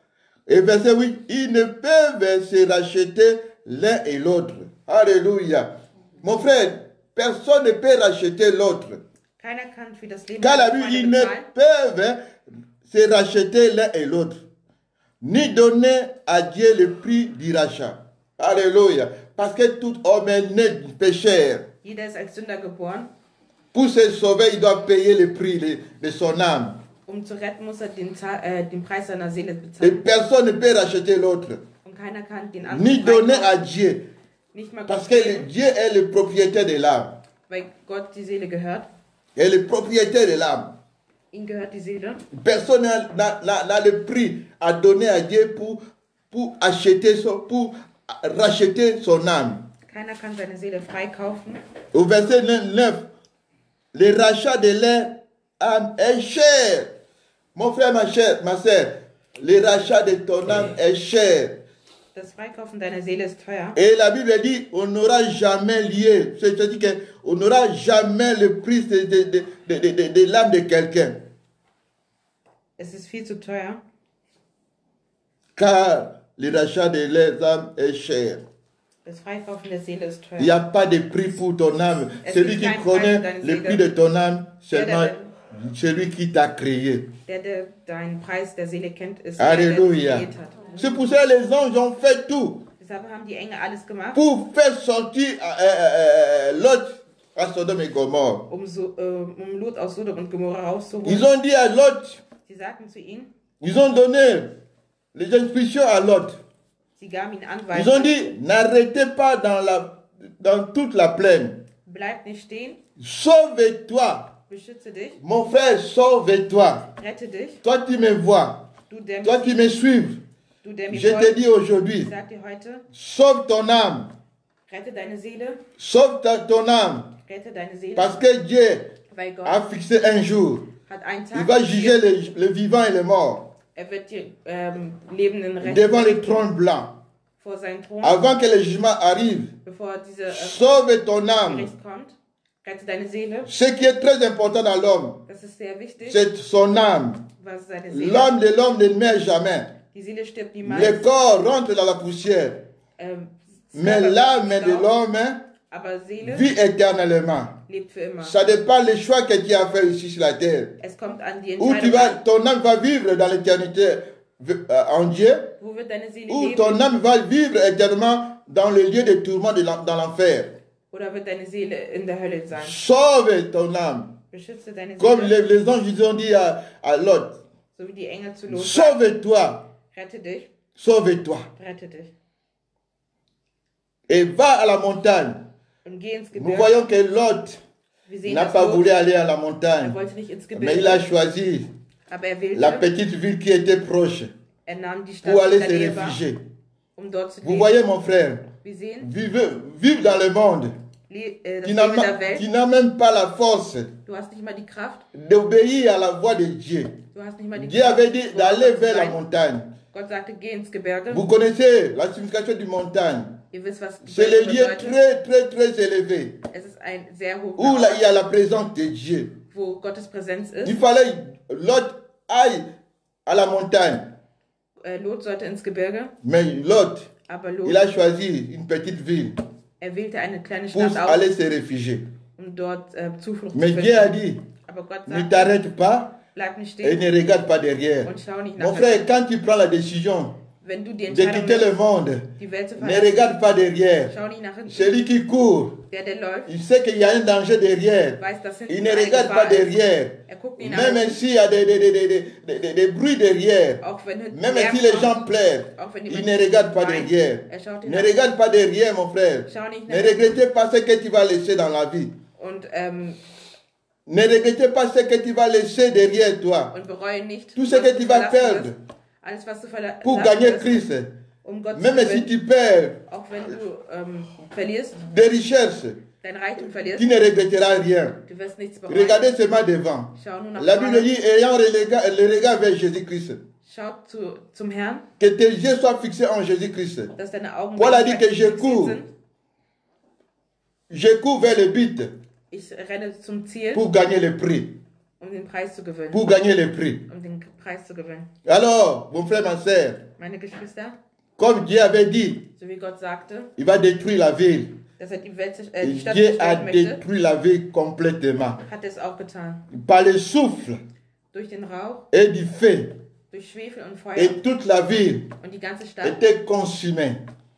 Et verset 8, ils ne peuvent se racheter l'un et l'autre. Alléluia. Mon frère, personne ne peut racheter l'autre. keiner kann für das Leben Car la des Bible, Freundes ils ne bezahlen, peuvent se racheter l'un et l'autre, ni donner à Dieu le prix du rachat. Alléluia. Parce que tout homme est né du pécheur. Jeder ist als Sünder geboren. Pour se sauver, il doit payer le prix de son âme. Um zu retten, muss er den Preis seiner Seele Et bezahlen. personne ne peut racheter l'autre, Und keiner kann den ni anderen donner à freikaufen. Dieu. Nicht mal Parce Gott que geben, Dieu est le propriétaire de l'âme. weil Gott die Seele gehört. Et le propriétaire de l'âme. Ihm gehört die Seele. Personne n'a le prix à donner à Dieu pour racheter son âme. Keiner kann seine Seele freikaufen. Au verset 9, le rachat de leur âme est cher. Mon frère, ma soeur, le rachat de ton âme est cher. Das Freikaufen deiner Seele ist teuer. Et la Bible dit, on n'aura jamais lié. C'est-à-dire qu'on n'aura jamais le prix de l'âme de quelqu'un. Es ist viel zu teuer, Car le rachat de leur âme est cher. das Freikaufen der Seele ist Il n'y teuer. a pas de prix pour ton âme. Es Celui gibt qui keinen connaît Preis für deine le Seele. prix de ton âme, seulement der- celui qui t'a créé. Der deinen Preis der Seele kennt, ist der, der dich Alléluia. kreiert hat. C'est pour ça que les anges ont fait tout Deshalb haben die Engel alles gemacht, pour faire sortir Lot à Sodome et Gomorre. um Lot aus Sodom und Gomorra rauszuholen. Ils ont dit à Lot, Sie sagten zu ihm, ils ont donné les instructions à Lot. sie gaben ihm Ils ont Anweisungen, dit, n'arrêtez pas dans toute la plaine. bleib nicht stehen, Sauve-toi. beschütze dich, Mon frère, sauve-toi. rette dich, Toi qui me vois, du der toi qui me suis, du der mir je te folgt. dis aujourd'hui, Ich sag dir heute, sauve ton âme. rette deine Seele, Sauve ton âme. rette deine Seele, Parce que Dieu weil Gott a fixé un jour. hat einen Il Tag, va juger les vivants et les morts wird die Lebenden devant retten le trône blanc. vor seinen Thron, Avant que le jugement arrive, bevor diese sauve ton âme. Gericht kommt. Rette deine Seele. Ce qui est très important dans l'homme, Das ist sehr wichtig. c'est son âme. Was ist seine Seele? L'âme de l'homme ne meurt jamais. Die Seele stirbt Le niemals. corps rentre dans la poussière. Mais Körper l'âme wird de Staub, l'homme aber Seele vit éternellement. lebt für immer. Ça dépend des choix que tu as fait ici sur la terre. Es kommt an die Où Entscheidung ton âme va vivre dans l'éternité en Dieu, an. Wo wird deine Seele ou leben? ton âme va vivre éternellement dans le lieu de tourment dans l'enfer. Oder wird deine Seele in der Hölle sein? Sauve ton âme. Beschütze deine Comme Seele, les anges ils ont dit à Lot, so wie die Engel zu Lot sagen. sauve-toi, Rette dich, sauve-toi. rette dich. Et va à la montagne. Und geh ins Nous Gebirge. voyons que Lot Wir sehen, n'a dass pas Lot, voulu aller à la montagne, wollte nicht ins mais il a Gebirge, choisi aber er la wählte, petite ville qui était proche nahm die Stadt, pour die aller in der se Nähe war, réfugier. dort zu Vous leben. voyez mon frère, Wir sehen, vive dans le monde. das Tu Leben in der n'as Welt. même pas la force Du hast nicht mal die Kraft, d'obéir à la voix de Dieu. du hast nicht mal die Dieu Kraft, avait dit vor d'aller Gott zu vers la sein. montagne. Gott sagte, geh ins Gebirge. Vous connaissez la signification du montagne. Ihr wisst, was C'est le Gebirge lieu bedeutet. très élevé Es ist ein sehr hoher où là, Ort, il y a la présence de Dieu. wo Gottes Präsenz Il ist. fallait Lot aille à la montagne. Lot sollte ins Gebirge, Mais Lot, aber il a Lot, choisi une petite ville wählte eine kleine pour Stadt aus, aller se réfugier. dort Zuflucht Mais zu Dieu a finden. dit, Aber Gott ne sagt, t'arrête pas bleib nicht et stehen ne regarde pas derrière. und schau nicht Mon nach frère, rechts. quand tu prends la décision Wenn du die de Entscheidung quitter le nimmst, monde, die Welt zu ne verlassen, regarde pas derrière. schau nicht nach hinten. Celui qui court, Der läuft, il sait qu'il y a un danger derrière. weiß, dass hinten Il ne eine regarde Gefahr pas ist. derrière. Er guckt nicht nach Même hinten, s'il y a des bruits derrière, auch wenn hinten même Lärm si les kommt, gens pleurent, auch wenn die il Menschen ne regarde pas weinen, derrière. er schaut Ne nicht nach regarde pas derrière, mon frère. Schau nicht Ne nach regrettez pas ce que tu vas laisser dans la vie. und, Ne regrettez pas ce que tu vas laisser derrière toi und bereue nicht, Tout ce was que du tu vas verlassen perdre wirst. Alles, was du pour verlassen gagner wirst, Christ. um Gott zu Même si gewinnen. tu perds Auch wenn du verlierst, des richesses, dein Reichtum verlierst, tu ne regretteras rien. du wirst nichts bereuen. Regardez seulement devant. Schau nur nach La Bible vorne, dit, ayant le regard vers Jésus-Christ, schau zum Herrn, que tes yeux soient fixés en Jésus-Christ. dass deine Augen Paul a bei dit que je fixiert cours. sind. Je cours vers le but Ich renne zum Ziel, pour gagner le prix. den Preis zu gewinnen. Pour gagner le prix. Den Preis zu gewinnen. Alors, mon frère, ma soeur, Meine Geschwister, comme Dieu avait dit, so wie Gott sagte, il va détruire la ville. dass er die Stadt Dieu a zerstören möchte, détruit la ville complètement. hat er es auch getan. Par le souffle Durch den Rauch, et du feu. durch Schwefel und Feuer Et toute la ville und die ganze Stadt, était consumée.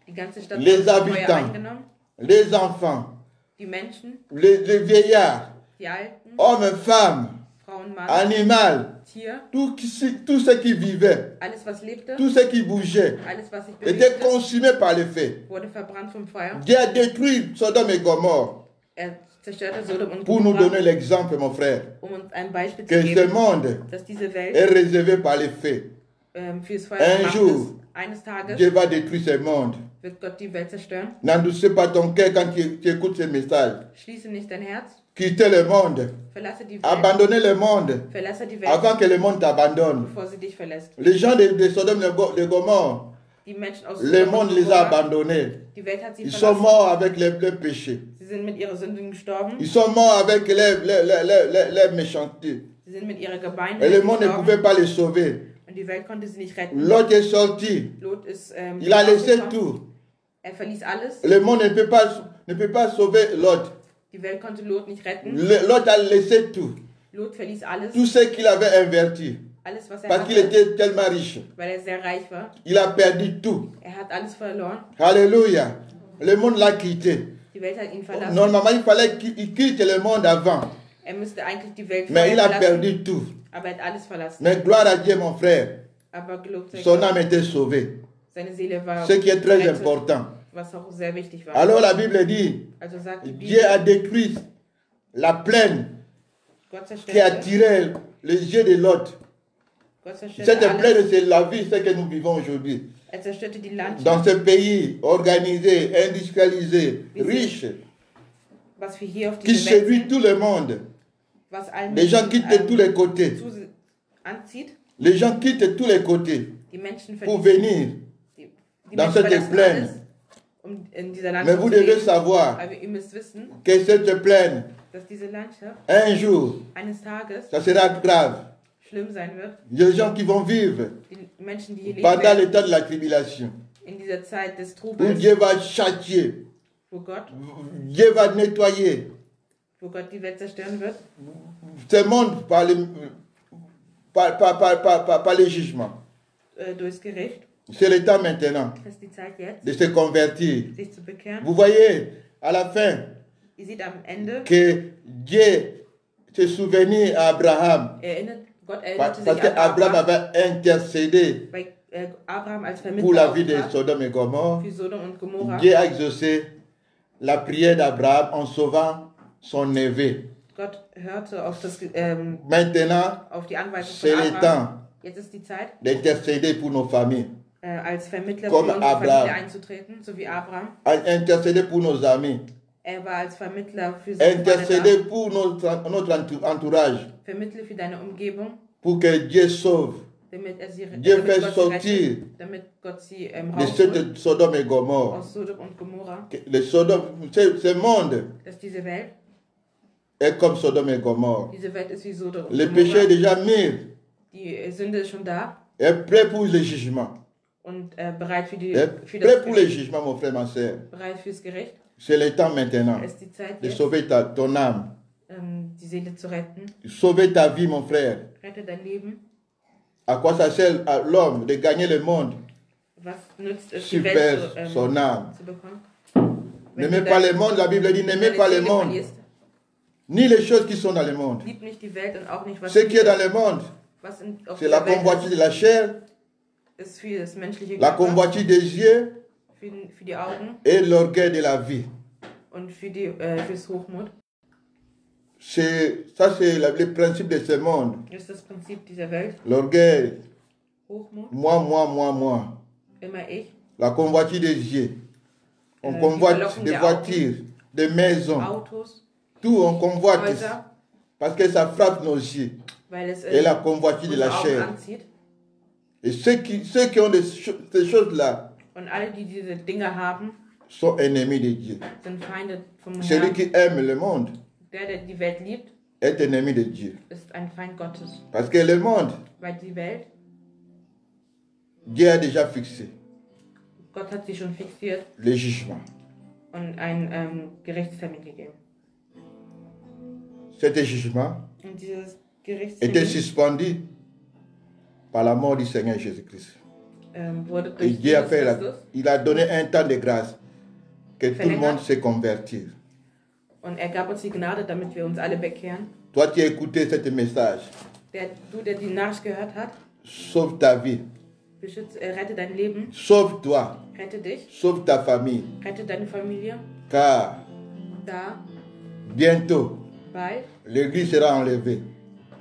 die ganze Stadt Les wurde vom Feuer habitants. eingenommen. Les enfants, Die Menschen, les vieillards, die Alten, hommes, femmes, Frauen, Mann, animaux, Tier, tout ce qui vivait, alles was lebte, tout ce qui bougeait, alles was sich était bewegte, consumé par le feu. wurde verbrannt vom Feuer. Dieu a détruit Sodome et Gomorre Er zerstörte Sodom und pour nous Gomorra, donner l'exemple, mon frère, um uns ein Beispiel zu que ce geben, monde dass diese Welt est réservé par le feu. fürs Feuer Un gemacht jour, ist. Eines Tages Dieu va détruire ce monde. wird Gott die Welt zerstören. N'endoucez pas ton cœur quand tu écoutes ce message. Schließe nicht dein Herz, Quittez le monde. verlasse die Welt, Abandonnez le monde verlasse die Welt, avant que le monde t'abandonne. bevor sie dich verlässt. Les gens de Sodome et de Gomorre, Die Menschen aus le Sodom und monde les a Gomorra, abandonnés. die Welt hat sie Ils sont verlassen. morts avec les péchés. Sie sind mit ihrer Sünden gestorben. Ils sont morts avec les méchancetés. Sie sind mit ihrer Gebeine Et le monde ne gestorben. pouvait pas les sauver. Und die Welt konnte sie nicht retten. Lot est sorti. Lot ist Il a laissé rausgekommen. tout. Er verließ alles. Le monde ne peut pas sauver Lot. Die Welt konnte Lot nicht retten. Lot a laissé tout. Lot verließ alles. Tout ce qu'il avait investi. Alles, was er Parce qu'il hatte, était tellement riche. weil er sehr reich war. Il a perdu tout. Er hat alles verloren. Alléluia. Le monde l'a quitté. Die Welt hat ihn verlassen. Normalement, il fallait qu'il quitte le monde avant. Er müsste eigentlich die Welt Mais il a verlassen, perdu tout. aber er hat alles verlassen. Mais gloire à Dieu, mon frère. Aber gelobt sei Son Gott, âme était sauvée. seine Seele war Ce qui est très gerettet, important. was auch sehr wichtig war. Alors la Bible dit, Also sagt die Dieu Bibel, a détruit la plaine Gott qui zerstörte, attirait les yeux de Lot. Gott zerstörte Cette alles. plaine, c'est la vie, ce que nous vivons aujourd'hui. Er zerstörte die Landschaft, Dans ce pays organisé, industrialisé, riche, was wir hier auf qui dieser Welt séduit sind, tout le monde. was allen Les gens Menschen, quittent de tous les côtés. anzieht. Les gens quittent de tous les côtés Die Menschen pour verlassen, venir. die dans Menschen cette verlassen plaine. alles, um in dieser Mais Landschaft vous zu devez leben. savoir Aber ihr müsst wissen, que cette plaine dass diese Landschaft un jour, eines Tages ça sera grave. schlimm sein wird. Il y a des gens qui vont vivre Die Menschen, die hier leben pendant werden, le temps de la tribulation, in dieser Zeit des où Trubels, Dieu va châtier, wo Gott Dieu va nettoyer die Welt zerstören wird, ce monde par les jugements. durchs Gericht. C'est le temps maintenant Das ist die Zeit jetzt, de se convertir. sich zu bekehren. Vous voyez, à la fin, Ihr seht am Ende, que Dieu se souvenir à Abraham, Gott erinnerte parce sich an qu'Abraham Abraham, avait intercédé weil Abraham als pour la Vermittler vie de auftrat Sodome et Gomorrhe. für Sodom und Gomorra. Dieu a exaucé la prière d'Abraham en sauvant son neveu. Gott hörte auf, Maintenant, auf die Anweisung c'est von le Abraham. temps Jetzt ist die Zeit, d'intercéder pour nos familles, als Vermittler Comme für unsere Abraham. Familie einzutreten, so wie Abraham. intercéder pour nos amis, Er war als Vermittler für seine Freunde intercéder da. pour notre entourage, Vermittle für deine Umgebung, pour que Dieu sauve damit Dieu damit fait Gott sie sortir rettet, damit Gott sie de ceux rausholt de Sodome et Gomorrhe. aus Sodom und Gomorra, Ce monde dass diese Welt est comme Sodome et Gomorrhe. Diese Welt ist wie Sodom und Le péché est Gomorra. déjà mis, Die Sünde ist schon da est prêt pour le jugement. und bereit für, Est für prêt das pour le Gericht. jugement, mon frère, ma soeur. Bereit fürs Gericht. C'est le temps maintenant Es ist die Zeit de jetzt, sauver ton âme, die Seele zu retten. sauver ta vie, mon frère. Rette dein Leben. À quoi ça sert à l'homme de gagner le monde? Was nützt es, die Tu Welt perds son âme. zu bekommen? N'aimez pas le monde, la Bible dit, n'aimez pas le monde, ni les choses qui sont dans le monde. Lieb nicht die Welt und auch nicht, was, Ce qui est dans le monde, was auf c'est la dieser Welt convoitise de la chair, ist für das menschliche la Körper, convoitise des yeux für die Augen et l'orgueil de la vie. und fürs Hochmut. C'est le principe de ce monde. Das ist das Prinzip dieser Welt. L'orgueil, Hochmut, moi. immer ich. La convoitise des yeux. On Die convoite Verlockung des der voitures, des maisons, Autos, tout on convoite Häuser, parce que ça frappe nos yeux. weil es Et la convoitise de la unsere Augen chair. anzieht. Et ceux qui ont ces choses-là Und alle, die diese Dinge haben, sont ennemis de Dieu. sind Feinde vom Celui Herrn. qui aime le monde Der die Welt liebt, est ennemi de Dieu. ist ein Feind Gottes. Parce que le monde, Weil die Welt, Dieu a déjà fixé Gott hat sie schon fixiert le jugement. und einen Gerichtstermin gegeben. Cet jugement Und dieses était Gerichtstermin suspendu par la mort du Seigneur Jésus-Christ. Wurde Et durch Dieu a Jesus Christus il a donné un temps de grâce que tout le monde se convertir. und er gab uns die Gnade, damit wir uns alle bekehren. Toi, tu as écouté ce message. Der die Nachricht gehört hat, Sauve ta vie. Rette dein Leben, Sauve-toi. rette dich, Sauve ta famille. rette deine Familie. Car Da, bientôt, bald, l'église sera enlevée.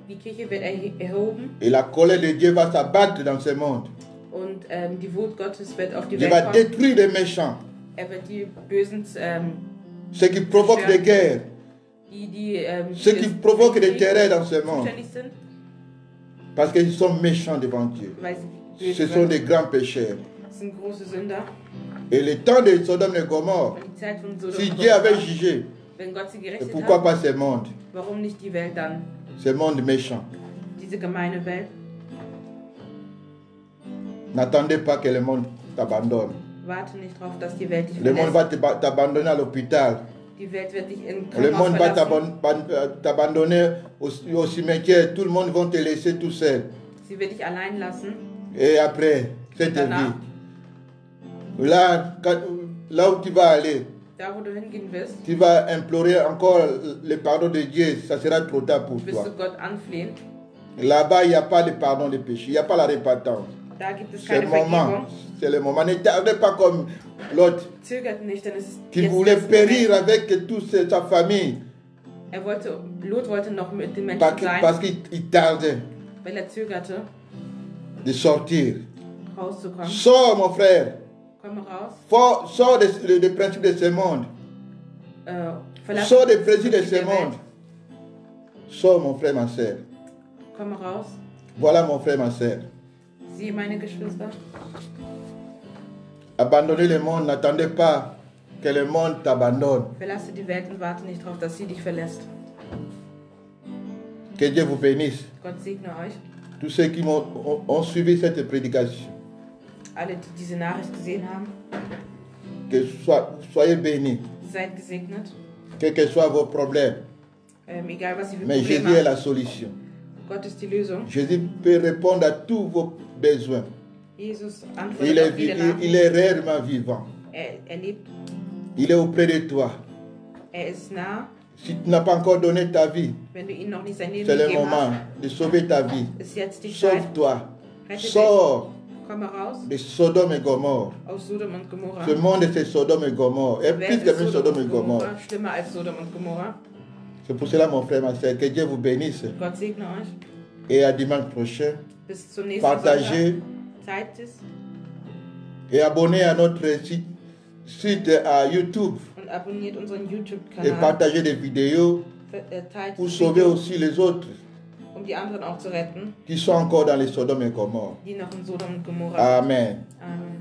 die Kirche wird erhoben Et la colère de Dieu va s'abattre dans ce monde. und die Wut Gottes wird auf die Dieu Welt va kommen. détruire les méchants. Er wird die Bösen, Ceux qui provoquent des guerres. Ceux qui provoquent des terreurs dans ce monde. zuständig sind, Parce qu'ils sont méchants devant Dieu. weil sie Ce sont des grands pécheurs. sind große Sünder. Et le temps de Sodome et Gomorrhe, Und die Zeit von Sodom si und Dieu avait Gomorra, jugé, wenn Gott sie et gerichtet pourquoi hat, pas ce monde? warum nicht die Welt dann? Ce monde méchant. Diese gemeine Welt. N'attendez pas que le monde t'abandonne. Warte nicht darauf, dass die Welt dich Le monde verlässt. va t'abandonner à l'hôpital. Die Welt wird dich in Le Krankenhaus monde va verlassen. t'abandonner au cimetière. Tout le monde va te laisser tout seul. Sie wird dich allein lassen. Et après, cette Danach. vie, là où tu vas aller, Da, wo du hingehen wirst, tu vas implorer encore le pardon de Dieu. Ça sera trop tard pour wirst du toi. Gott anflehen. Là-bas, il n'y a pas de pardon de péché. Il n'y a pas la repentance. Da gibt es C'est keine le moment. Vergebung. C'est le moment. Ne tardez pas comme l'autre Zögert nicht, denn es ist qui jetzt voulait das périr Moment. avec toute sa famille Lot wollte noch mit den Menschen parce sein, qu'il tardait weil er zögerte, de sortir. rauszukommen. Sors, mon frère. Komm raus. Sors des principes de ce monde. Verlass Sors des das principes de Prinzip ce der Welt. monde. Sors, mon frère, ma soeur. Komm raus. Voilà, mon frère, ma soeur. Sie, meine Geschwister, Abandonnez le monde. N'attendez pas que le monde t'abandonne. verlasse die Welt und warte nicht darauf, dass sie dich verlässt. Que Dieu vous bénisse. Gott segne euch. Tous ceux qui ont suivi cette prédication, Alle, die diese Nachricht gesehen haben, que soyez bénis, seid gesegnet. quels que soient vos problèmes. Egal was ihr für Mais Jésus Probleme est la habt, solution. Gott ist die Lösung. Jésus peut répondre à tous vos besoins. Jesus Il antwortet est, auf jede il est Nachricht. réellement vivant. Er lebt, Il est auprès de toi. ist nah. Si tu n'as pas encore donné ta vie, Wenn du ihm noch nicht sein Leben c'est le gegeben moment hast, de sauver ta vie. ist jetzt die Zeit. Sauve-toi. Rette dich. Sors Komme raus de Sodome et Gomorre. aus Sodom und Gomorra. Ce monde, c'est Sodome et Gomorre. Et Wer plus ist que même Sodome et Gomorre. Schlimmer als Sodom und Gomorra. C'est pour cela, mon frère, ma soeur, que Dieu vous bénisse. Gott segne euch. Et à dimanche prochain, Bis zum nächsten partagez Sonntag. Teilt es et abonnez à notre site à YouTube. und abonniert unseren Et YouTube-Kanal. partagez des vidéos Teilt pour das sauver Video, aussi les autres um die anderen auch zu retten, qui sont encore dans les Sodome et Gomorre. die noch in Sodom und Gomorra sind. Amen. Amen.